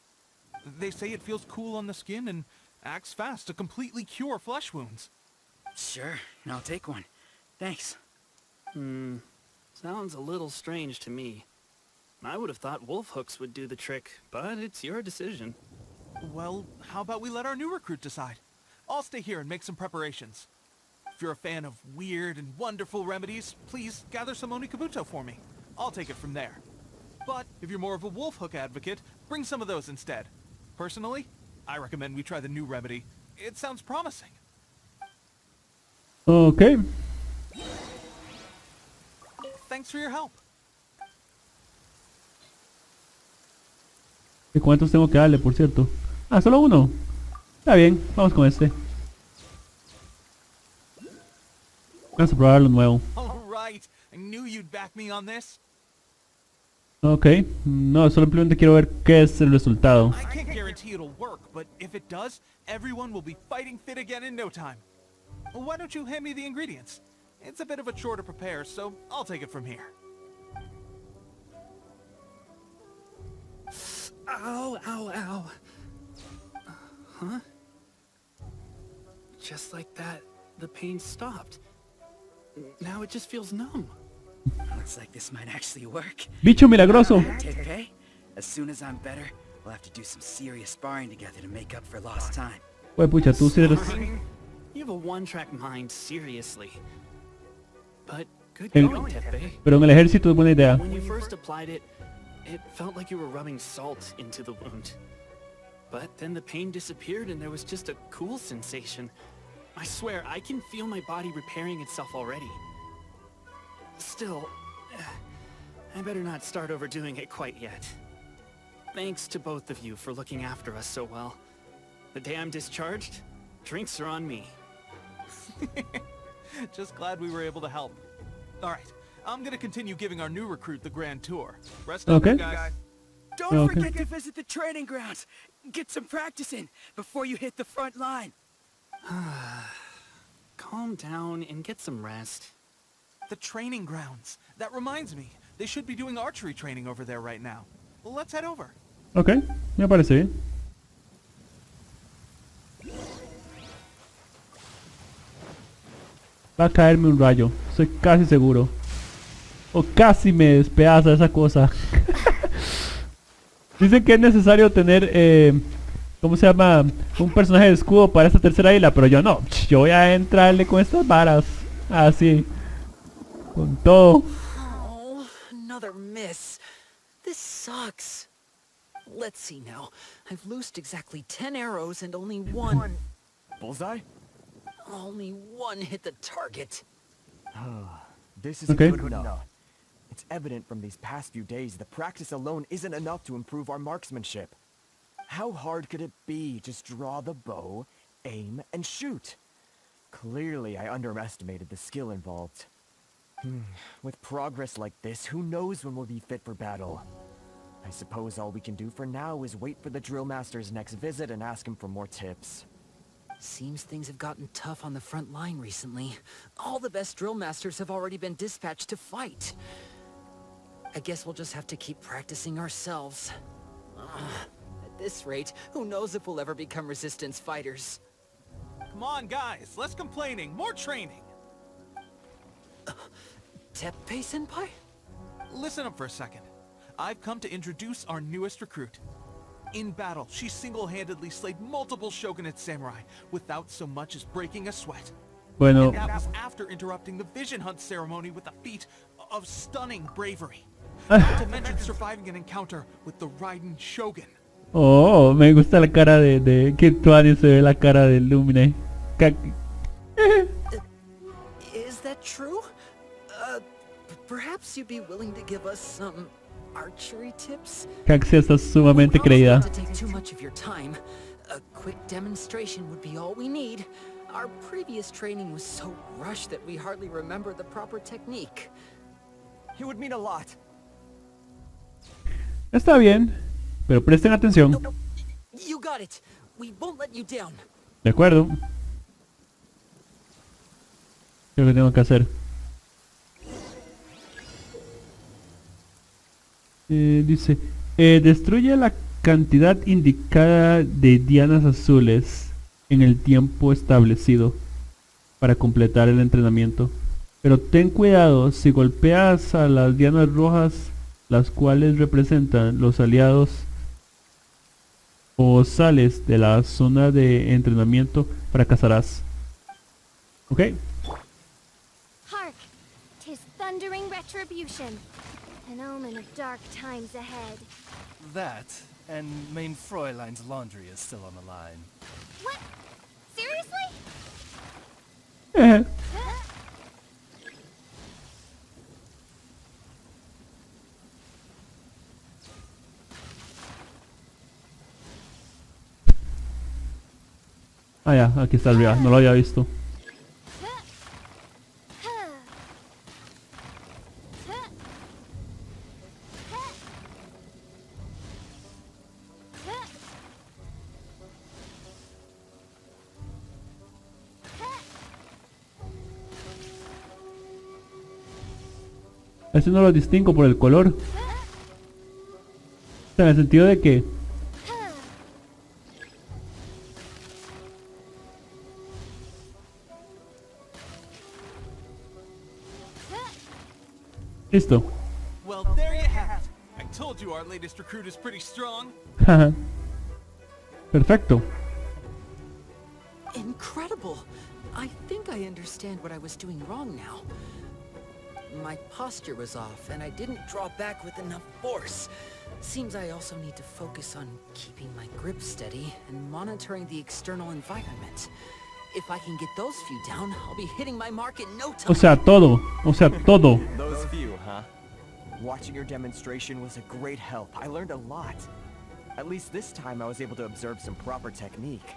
They say it feels cool on the skin and acts fast to completely cure flesh wounds. Sure, I'll take one. Thanks. Sounds a little strange to me. I would have thought wolf hooks would do the trick, but it's your decision. Well, how about we let our new recruit decide? I'll stay here and make some preparations. If you're a fan of weird and wonderful remedies, please gather some Onikabuto for me. I'll take it from there. But if you're more of a wolf hook advocate, bring some of those instead. Personally, I recommend we try the new remedy. It sounds promising. Ok. Thanks for your help. ¿Y cuántos tengo que darle, por cierto? Ah, solo uno. Está bien, vamos con este. Vamos a probar lo nuevo. All right, I knew you'd back me on this. Ok, no, simplemente quiero ver qué es el resultado. I can't guarantee it'll work, but if it does, everyone will be fighting fit again in no time. Why don't you hand me the ingredients? It's a bit of a chore to prepare, so I'll take it from here. Ow, ow, ow. Huh? Just like that, the pain stopped. Now it just feels numb. Looks like this might actually work. Bicho milagroso. Okay. As soon as I'm better, we'll have to do some serious sparring together to make up for lost time. Güey, pucha, tú sí eres... You have a one-track mind, seriously. But good En- going, Teppei. Pero en el ejército es buena idea. When you first applied it, it felt like you were rubbing salt into the wound. But then the pain disappeared and there was just a cool sensation. I swear, I can feel my body repairing itself already. Still, I better not start overdoing it quite yet. Thanks to both of you for looking after us so well. The day I'm discharged, drinks are on me. Just glad we were able to help. All right, I'm gonna continue giving our new recruit the grand tour. Rest up, Okay. you guys. Don't Okay. forget to visit the training grounds. Get some practice in before you hit the front line. Calm down and get some rest. The training grounds. That reminds me, they should be doing archery training over there right now. Let's head over. Ok, me parece bien. Va a caerme un rayo, estoy casi seguro. O casi me despedaza esa cosa. Dicen que es necesario tener, ¿cómo se llama? Un personaje de escudo para esta tercera isla, pero yo no. Yo voy a entrarle con estas varas. Así. Con todo. Oh, another miss. This sucks. Let's see now. I've loosed exactly 10 arrows and only one hit the target. This isn't Okay. good enough. It's evident from these past few days the practice alone isn't enough to improve our marksmanship. How hard could it be? Just draw the bow, aim, and shoot. Clearly, I underestimated the skill involved. With progress like this, who knows when we'll be fit for battle? I suppose all we can do for now is wait for the drill master's next visit and ask him for more tips. Seems things have gotten tough on the front line recently. All the best drill masters have already been dispatched to fight. I guess we'll just have to keep practicing ourselves. At this rate, who knows if we'll ever become resistance fighters. Come on, guys, less complaining, more training. Teppei-senpai? Listen up for a second. I've come to introduce our newest recruit. In battle, she single-handedly slayed multiple shogunate samurai without so much as breaking a sweat. Bueno, And that was after interrupting the vision hunt ceremony with a feat of stunning bravery. Not to mention surviving an encounter with the Raiden Shogun. oh, me gusta la cara de Kirtuani, se ve la cara de Lumine. Is that true? Perhaps you'd be willing to give us some archery tips? Caxia está sumamente We promise creída. not to take too much of your time. A quick demonstration would be all we need. Our previous training was so rushed that we hardly remember the proper technique. It would mean a lot. Está bien, pero presten atención. You got it. We won't let you down. De acuerdo. ¿Qué es lo que tengo que hacer? Dice, destruye la cantidad indicada de dianas azules en el tiempo establecido para completar el entrenamiento. Pero ten cuidado, si golpeas a las dianas rojas, las cuales representan los aliados, o sales de la zona de entrenamiento, fracasarás. ¿Ok? Hark! 'Tis thundering retribution. An omen of dark times ahead. That, and main Fräulein's laundry is still on the line. What? Seriously? Ah, ya, aquí está arriba, no lo había visto. Ese no lo distingo por el color. O sea, en el sentido de que... Listo. Well, there you have it. I told you our latest recruit is pretty strong. Perfecto. Incredible! I think I understand what I was doing wrong now. My posture was off, and I didn't draw back with enough force. Seems I also need to focus on keeping my grip steady and monitoring the external environment. If I can get those few down, I'll be hitting my mark in no time. O sea, todo. O sea, todo. Those few, huh? Watching your demonstration was a great help. I learned a lot. At least this time I was able to observe some proper technique.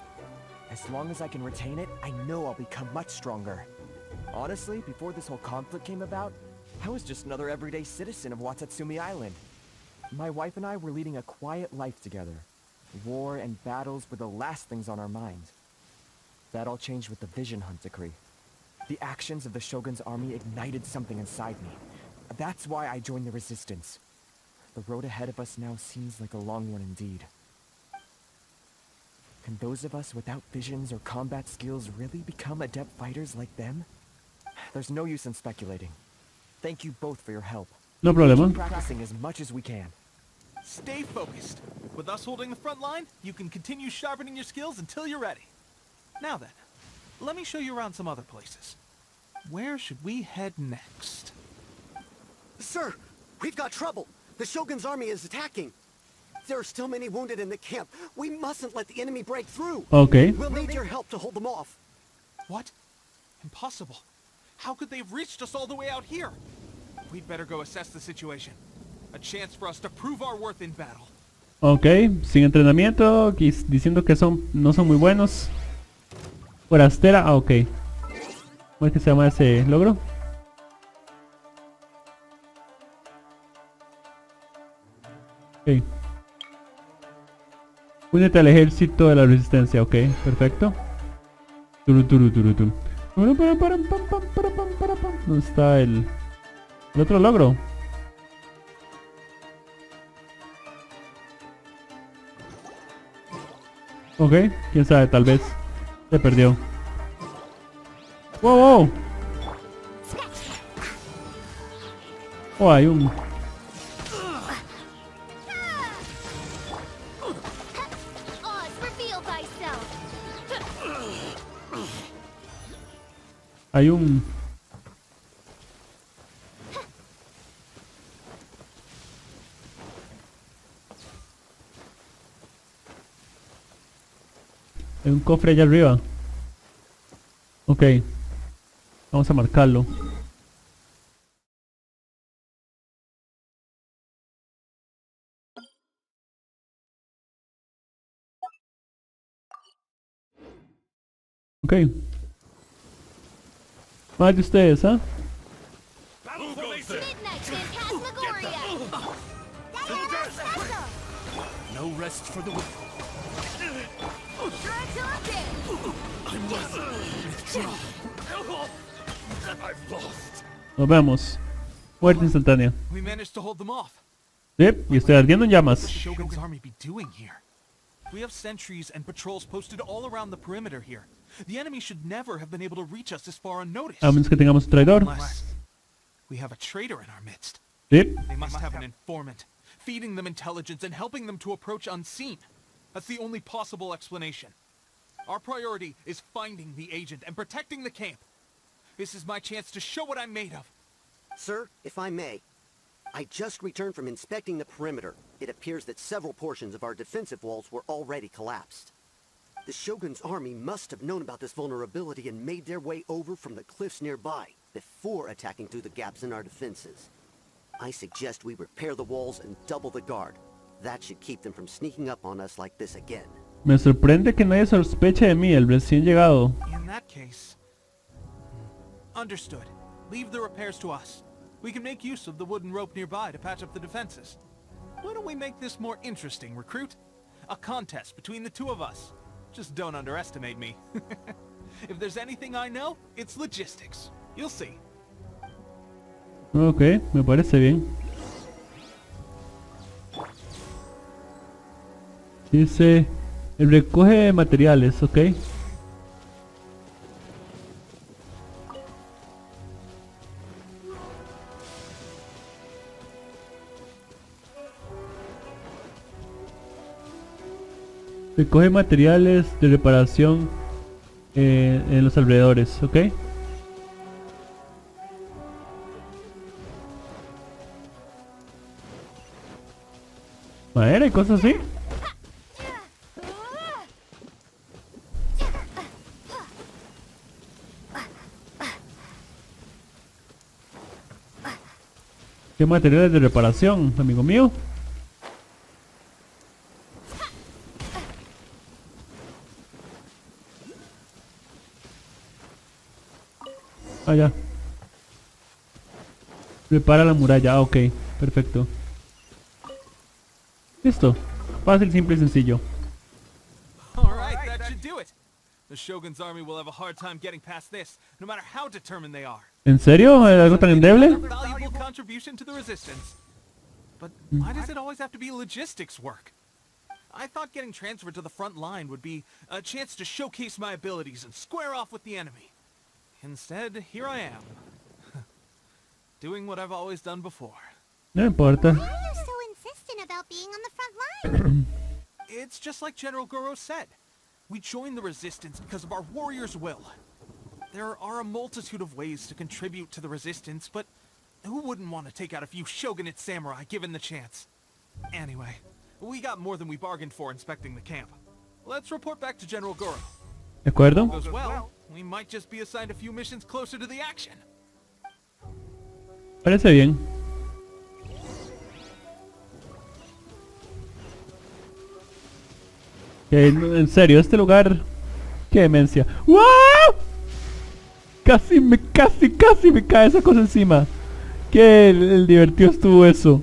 As long as I can retain it, I know I'll become much stronger. Honestly, before this whole conflict came about, I was just another everyday citizen of Watatsumi Island. My wife and I were leading a quiet life together. War and battles were the last things on our minds. That all changed with the Vision Hunt decree. The actions of the Shogun's army ignited something inside me. That's why I joined the resistance. The road ahead of us now seems like a long one indeed. Can those of us without visions or combat skills really become adept fighters like them? There's no use in speculating. Thank you both for your help. No problema. Keep practicing as much as we can. Stay focused. With us holding the front line, you can continue sharpening your skills until you're ready. Now then, let me show you around some other places. Where should we head next? Sir, we've got trouble. The Shogun's army is attacking. There are still many wounded in the camp. We mustn't let the enemy break through. Okay. We'll need your help to hold them off. What? Impossible. How could they have reached us all the way out here? We'd better go assess the situation. A chance for us to prove our worth in battle. Ok, sin entrenamiento, diciendo que no son muy buenos. Forastera, ah, ok. ¿Cómo es que se llama ese logro? Ok. Únete al ejército de la resistencia, ok, perfecto. ¿Dónde está el otro logro? Ok, quién sabe, tal vez se perdió. ¡Wow, wow! Oh, hay un... Hay un... Hay un cofre allá arriba. Ok. Vamos a marcarlo. Ok. Más de ustedes, ¿ah? No rest for the wicked. Nos vemos. Muerte instantánea. We managed to hold them off. Y estoy ardiendo en What would llamas. the Shogun's army be doing here? We have sentries and patrols posted all around the perimeter here. The enemy should never have been able to reach us this far unnoticed. A menos que tengamos un traidor. Unless we have a traitor in our midst. Sí. They must have an informant, feeding them intelligence and helping them to approach unseen. That's the only possible explanation. Our priority is finding the agent and protecting the camp. This is my chance to show what I'm made of. Sir, if I may, I just returned from inspecting the perimeter. It appears that several portions of our defensive walls were already collapsed. The Shogun's army must have known about this vulnerability and made their way over from the cliffs nearby before attacking through the gaps in our defenses. I suggest we repair the walls and double the guard. That should keep them from sneaking up on us like this again. Me sorprende que nadie sospeche de mí, el recién llegado. In that case... Understood. Leave the repairs to us. We can make use of the wooden rope nearby to patch up the defenses. Why don't we make this more interesting, recruit? A contest between the two of us. Just don't underestimate me. If there's anything I know, it's logistics. You'll see. Ok, me parece bien. Dice... recoge materiales, ok. Recoge materiales de reparación en los alrededores, ok. Madera y cosas así. ¿Qué materiales de reparación, amigo mío? Ah, ya. Repara la muralla, ok, perfecto. Listo. Fácil, simple y sencillo. Alright, that should do it. The Shogun's army will have a hard time getting past this, no matter how determined they are. ¿En serio? ¿Algo tan endeble? Valuable contribution to the resistance. But why does it always have to be logistics work? I thought getting transferred to the front line would be a chance to showcase my abilities and square off with the enemy. Instead, here I am. Doing what I've always done before. No importa. Why are you so insistent about being on the front line? It's just like General Goro said. We joined the resistance because of our warriors' will. There are a multitude of ways to contribute to the resistance, but who wouldn't want to take out a few shogunate samurai given the chance? Anyway, we got more than we bargained for inspecting the camp. Let's report back to General Goro. ¿De acuerdo? If all goes well, we might just be assigned a few missions closer to the action. Parece bien. En serio, este lugar... ¡Qué demencia! ¡Wow! Casi me cae esa cosa encima. ¡Qué el divertido estuvo eso!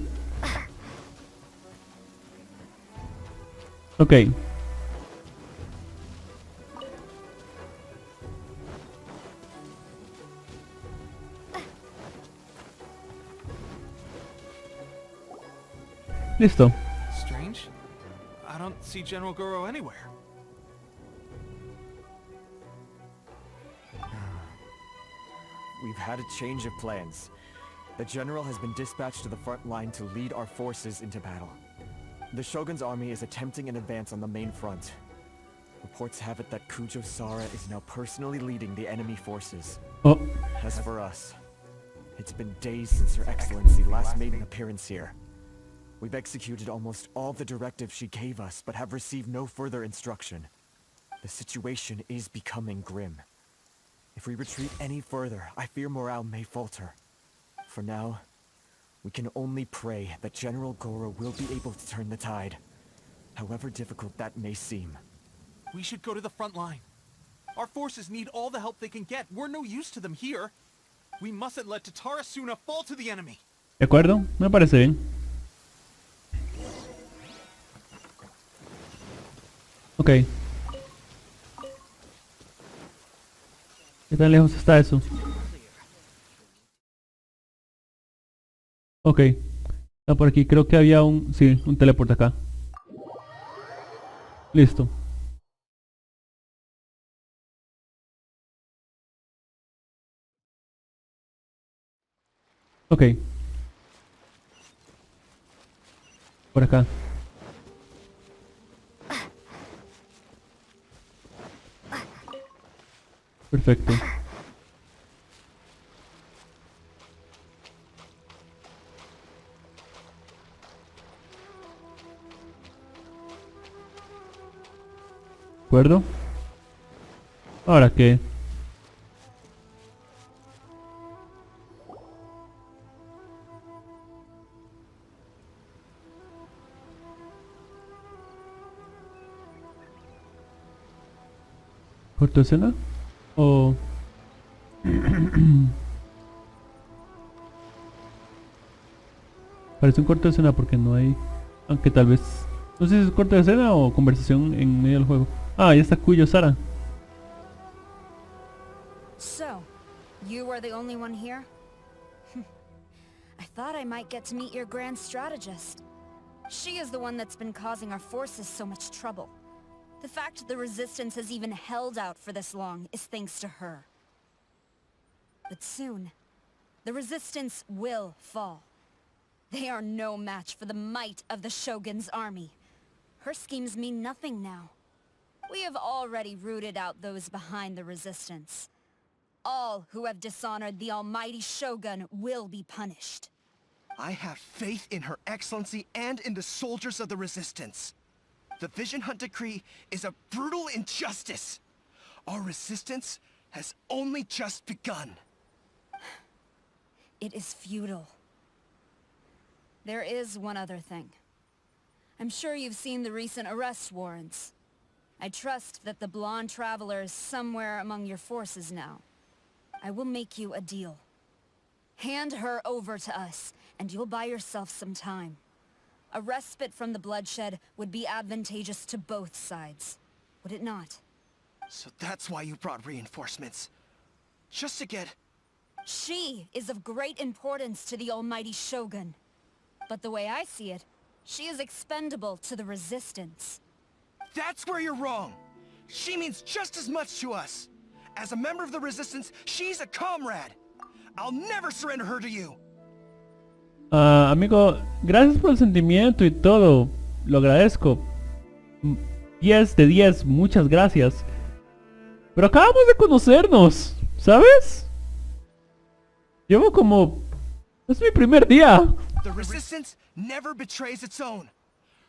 Ok. Listo. Strange. I don't see General Goro anywhere. We've had a change of plans. The general has been dispatched to the front line to lead our forces into battle. The Shogun's army is attempting an advance on the main front. Reports have it that Kujo Sara is now personally leading the enemy forces. Oh. As for us, it's been days since Her Excellency last made an appearance here. We've executed almost all the directives she gave us, but have received no further instruction. The situation is becoming grim. If we retreat any further, I fear morale may falter. For now, we can only pray that General Goro will be able to turn the tide, however difficult that may seem. We should go to the front line. Our forces need all the help they can get. We're no use to them here. We mustn't let Tatarasuna fall to the enemy. De acuerdo, me parece bien. Ok. ¿Qué tan lejos está eso? Ok. Está por aquí, creo que había un... Sí, un teleporte acá. Listo. Ok. Por acá. Perfecto. ¿De acuerdo? ¿Ahora qué? ¿Corto escena? O... Parece un corto de escena porque no hay... Aunque tal vez... No sé si es corto de escena o conversación en medio del juego. Ah, ya está Cuyo Sara. So, you were the only one here? I thought I might get to meet your grand strategist. She is the one that's been causing our forces so much trouble. The fact the Resistance has even held out for this long is thanks to her. But soon, the Resistance will fall. They are no match for the might of the Shogun's army. Her schemes mean nothing now. We have already rooted out those behind the Resistance. All who have dishonored the almighty Shogun will be punished. I have faith in Her Excellency and in the soldiers of the Resistance. The Vision Hunt Decree is a brutal injustice. Our resistance has only just begun. It is futile. There is one other thing. I'm sure you've seen the recent arrest warrants. I trust that the blonde traveler is somewhere among your forces now. I will make you a deal. Hand her over to us, and you'll buy yourself some time. A respite from the bloodshed would be advantageous to both sides. Would it not? So that's why you brought reinforcements. Just to get... She is of great importance to the almighty Shogun. But the way I see it, she is expendable to the Resistance. That's where you're wrong! She means just as much to us! As a member of the Resistance, she's a comrade! I'll never surrender her to you! Amigo, gracias por el sentimiento y todo. Lo agradezco. 10 de 10, muchas gracias. Pero acabamos de conocernos, ¿sabes? Llevo como... Es mi primer día. The Resistance never betrays its own.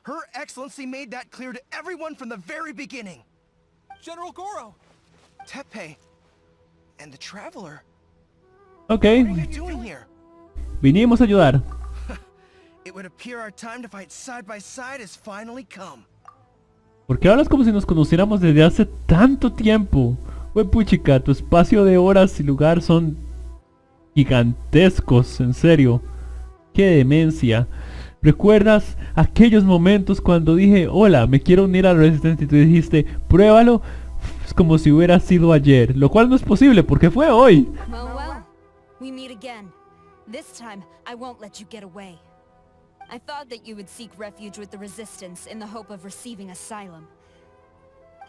Her Excellency made that clear to everyone from the very beginning. General Goro! Teppei and the Traveler. Okay. What are you doing here? Vinimos a ayudar. It would appear our time to fight side by side has finally come. ¿Por qué hablas como si nos conociéramos desde hace tanto tiempo? Güey, puchica, tu espacio de horas y lugar son gigantescos, en serio. ¡Qué demencia! ¿Recuerdas aquellos momentos cuando dije, hola, me quiero unir a la Resistencia y tú dijiste, pruébalo? Es como si hubiera sido ayer, lo cual no es posible porque fue hoy. Well, we meet again. This time, I won't let you get away. I thought that you would seek refuge with the Resistance in the hope of receiving asylum.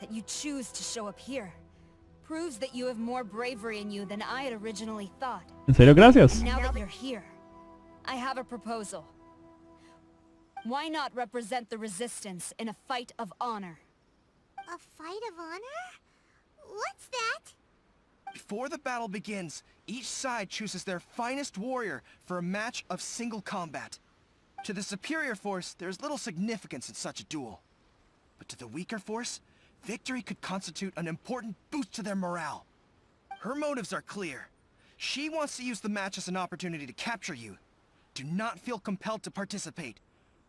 That you choose to show up here proves that you have more bravery in you than I had originally thought. En serio, gracias. And now that you're here, I have a proposal. Why not represent the Resistance in a fight of honor? A fight of honor? What's that? Before the battle begins, each side chooses their finest warrior for a match of single combat. To the superior force, there is little significance in such a duel. But to the weaker force, victory could constitute an important boost to their morale. Her motives are clear. She wants to use the match as an opportunity to capture you. Do not feel compelled to participate.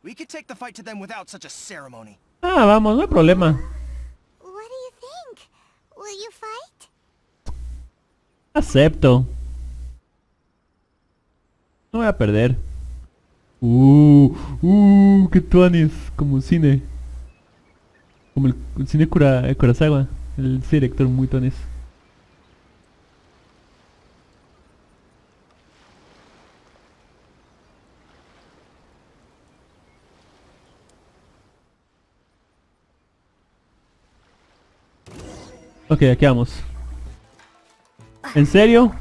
We could take the fight to them without such a ceremony. Ah, vamos, no hay problema. What do you think? Will you fight? Acepto. No voy a perder. Qué tuanis. Como cine. Como el cine Kurosawa. El director muy tuanis. Ok, aquí vamos. ¿En serio?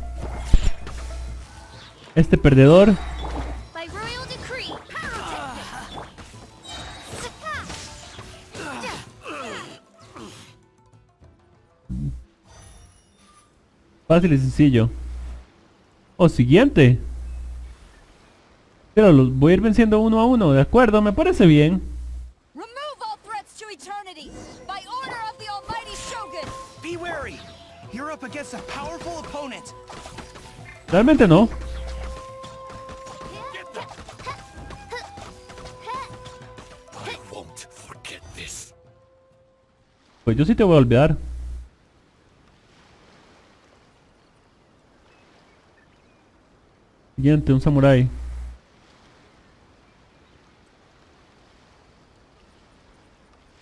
Este perdedor. By royal decree. Fácil y sencillo. O siguiente. Pero los voy a ir venciendo uno a uno, ¿de acuerdo? Me parece bien. Remove all threats to eternity by order of the almighty Shogun. Be wary. You're up against a powerful opponent. Realmente no. I won't forget this. Pues yo sí te voy a olvidar. Siguiente, un samurái.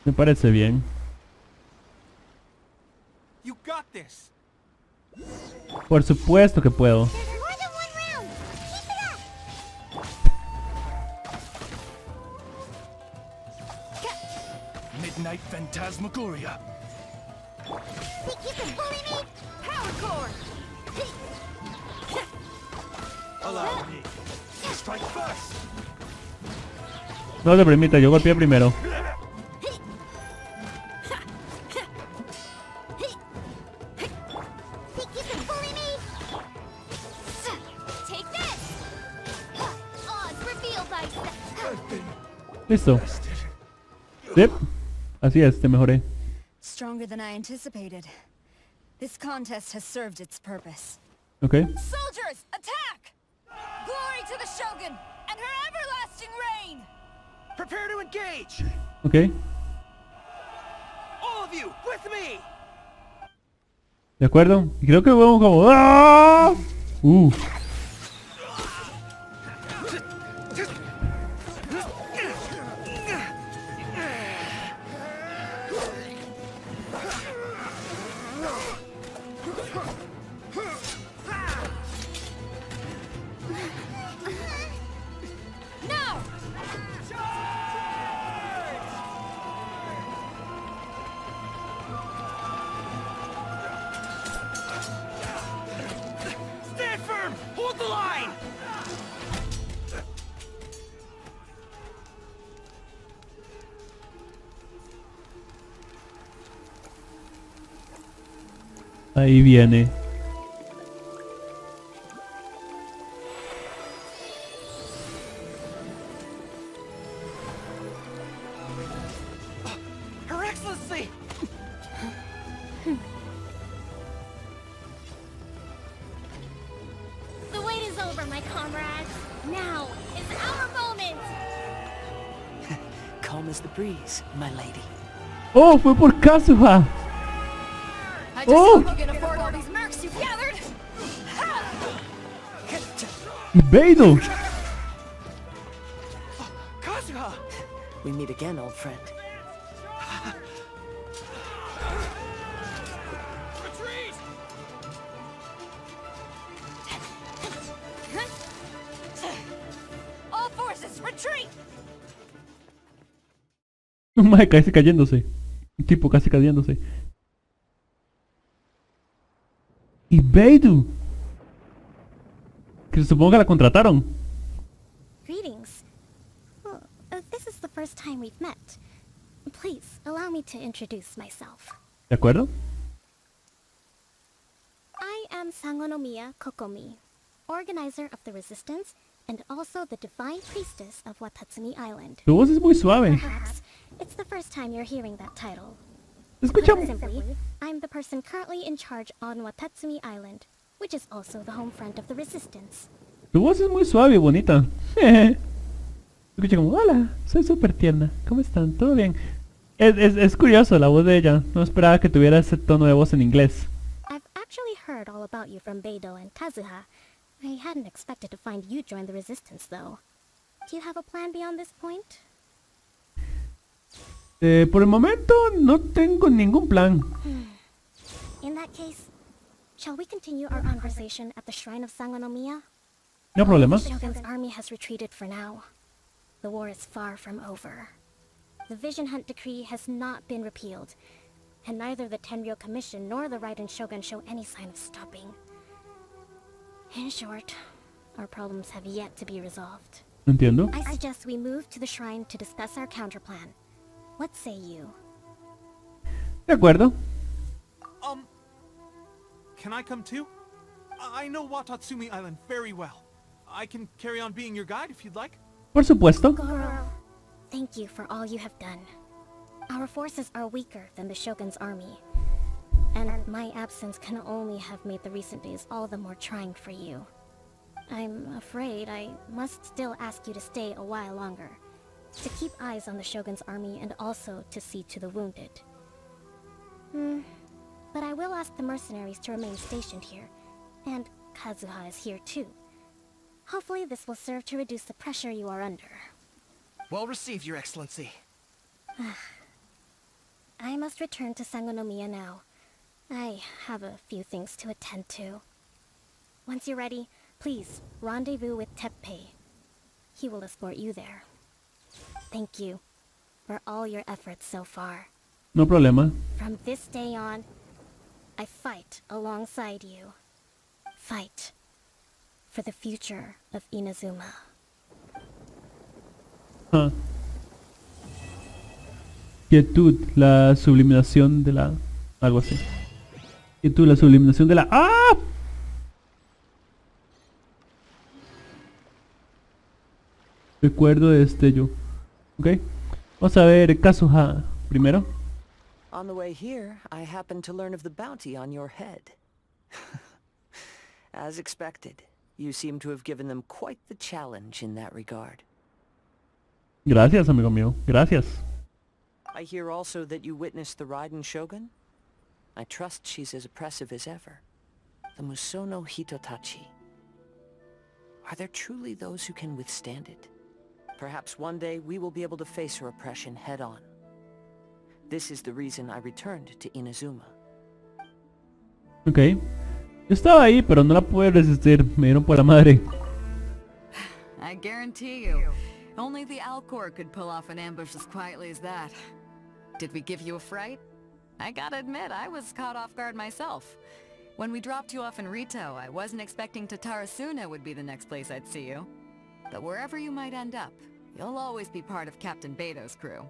Me parece bien. You got this. Por supuesto que puedo. More than one round. Keep it up. Midnight Phantasmagoria. He keeps bullying me. Power core. Allow me. Strike first. No se permita, yo golpeé primero. He keeps bullying me. Take this. Oh, it's revealed by. Listo. Yep. Así es, te mejoré. Stronger than I anticipated. This contest has served its purpose. Ok. Soldiers, attack! Glory to the Shogun and her everlasting reign! Prepare to engage. Ok. All of you, with me. De acuerdo. Y creo que vamos como... ¡Ah! Stand firm. Hold the line. Ahí viene. Her Excellency. The wait is over, my comrades. Now is our moment. Calm as the breeze, my lady. ¡Oh! ¡Fue por Kazuha! I just Oh! hope you can afford all these mercs you've gathered. ¡Y Beidou! Kazuha. We meet again, old friend. Retreat. All forces, retreat! Un mae casi cayéndose. Un tipo casi cayéndose. Y Beidou. Que supongo que la contrataron. Greetings. Well, this is the first time we've met. Please, allow me to introduce myself. ¿De acuerdo? I am Sangonomiya Kokomi, organizer of the Resistance and also the Divine Priestess of Watatsumi Island. Tu voz es muy suave. Perhaps it's the first time you're hearing that title. Escucha. Put simply, I'm the person currently in charge on Watatsumi Island, which is also the home front of the Resistance. Tu voz es muy suave y bonita. Escucha como, hola, soy súper tierna. ¿Cómo están? ¿Todo bien? Es curioso la voz de ella. No esperaba que tuviera ese tono de voz en inglés. I've actually heard all about you from Beidou and Kazuha. I hadn't expected to find you join the Resistance, though. Do you have a plan beyond this point? Por el momento no tengo ningún plan. In that case, shall we continue our conversation at the shrine of Sangonomiya? No problema. The Shogun's army has retreated for now. The war is far from over. The Vision Hunt decree has not been repealed, and neither the Tenryou Commission nor the Raiden Shogun show any sign of stopping. In short, our problems have yet to be resolved. Entiendo. I suggest we move to the shrine to discuss our counterplan. What say you? De acuerdo. Can I come too? I know Watatsumi Island very well. I can carry on being your guide if you'd like. Por supuesto. Goro, thank you for all you have done. Our forces are weaker than the Shogun's army, and my absence can only have made the recent days all the more trying for you. I'm afraid I must still ask you to stay a while longer, to keep eyes on the Shogun's army and also to see to the wounded. But I will ask the mercenaries to remain stationed here, and Kazuha is here too. Hopefully this will serve to reduce the pressure you are under. Well received, Your Excellency. I must return to Sangonomiya now. I have a few things to attend to. Once you're ready, please rendezvous with Teppei. He will escort you there. Thank you for all your efforts so far. No problema. From this day on, I fight alongside you. Fight for the future of Inazuma. Quietud, la sublimación de la... algo así. Quietud, la sublimación de la... ¡Ah! Recuerdo de destello. Ok. Vamos a ver Kazuha primero. On the way here, I happened to learn of the bounty on your head. As expected, you seem to have given them quite the challenge in that regard. Gracias, amigo mío. Gracias. I hear also that you witnessed the Raiden Shogun? I trust she's as oppressive as ever. The Musono Hitotachi. Are there truly those who can withstand it? Perhaps one day we will be able to face her oppression head-on. This is the reason I returned to Inazuma. Ok. Yo estaba ahí, pero no la pude resistir. Me dieron por la madre. I guarantee you, only the Alcor could pull off an ambush as quietly as that. Did we give you a fright? I gotta admit, I was caught off guard myself. When we dropped you off in Rito, I wasn't expecting Tatarasuna would be the next place I'd see you. But wherever you might end up, you'll always be part of Captain Beto's crew.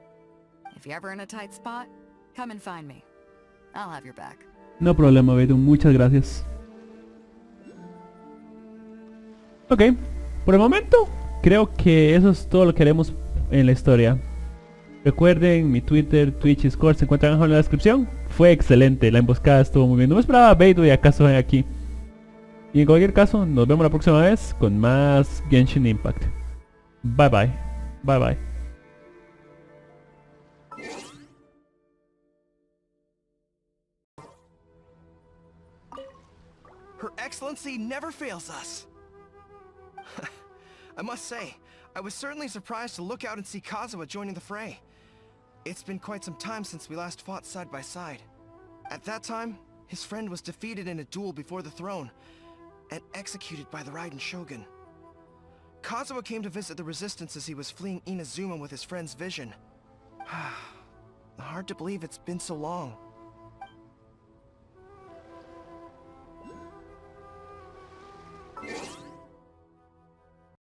If you're ever in a tight spot, come and find me. I'll have your back. No problema, Beto. Muchas gracias. Ok. Por el momento, creo que eso es todo lo que haremos en la historia. Recuerden, mi Twitter, Twitch y Discord se encuentran abajo en la descripción. Fue excelente, la emboscada estuvo muy bien. No me esperaba a Beto y acaso aquí. Y en cualquier caso, nos vemos la próxima vez con más Genshin Impact. Bye bye. Bye bye. Her Excellency never fails us. I must say, I was certainly surprised to look out and see Kazuha joining the fray. It's been quite some time since we last fought side by side. At that time, his friend was defeated in a duel before the throne, and executed by the Raiden Shogun. Kazuha came to visit the resistance as he was fleeing Inazuma with his friend's vision. Hard to believe it's been so long.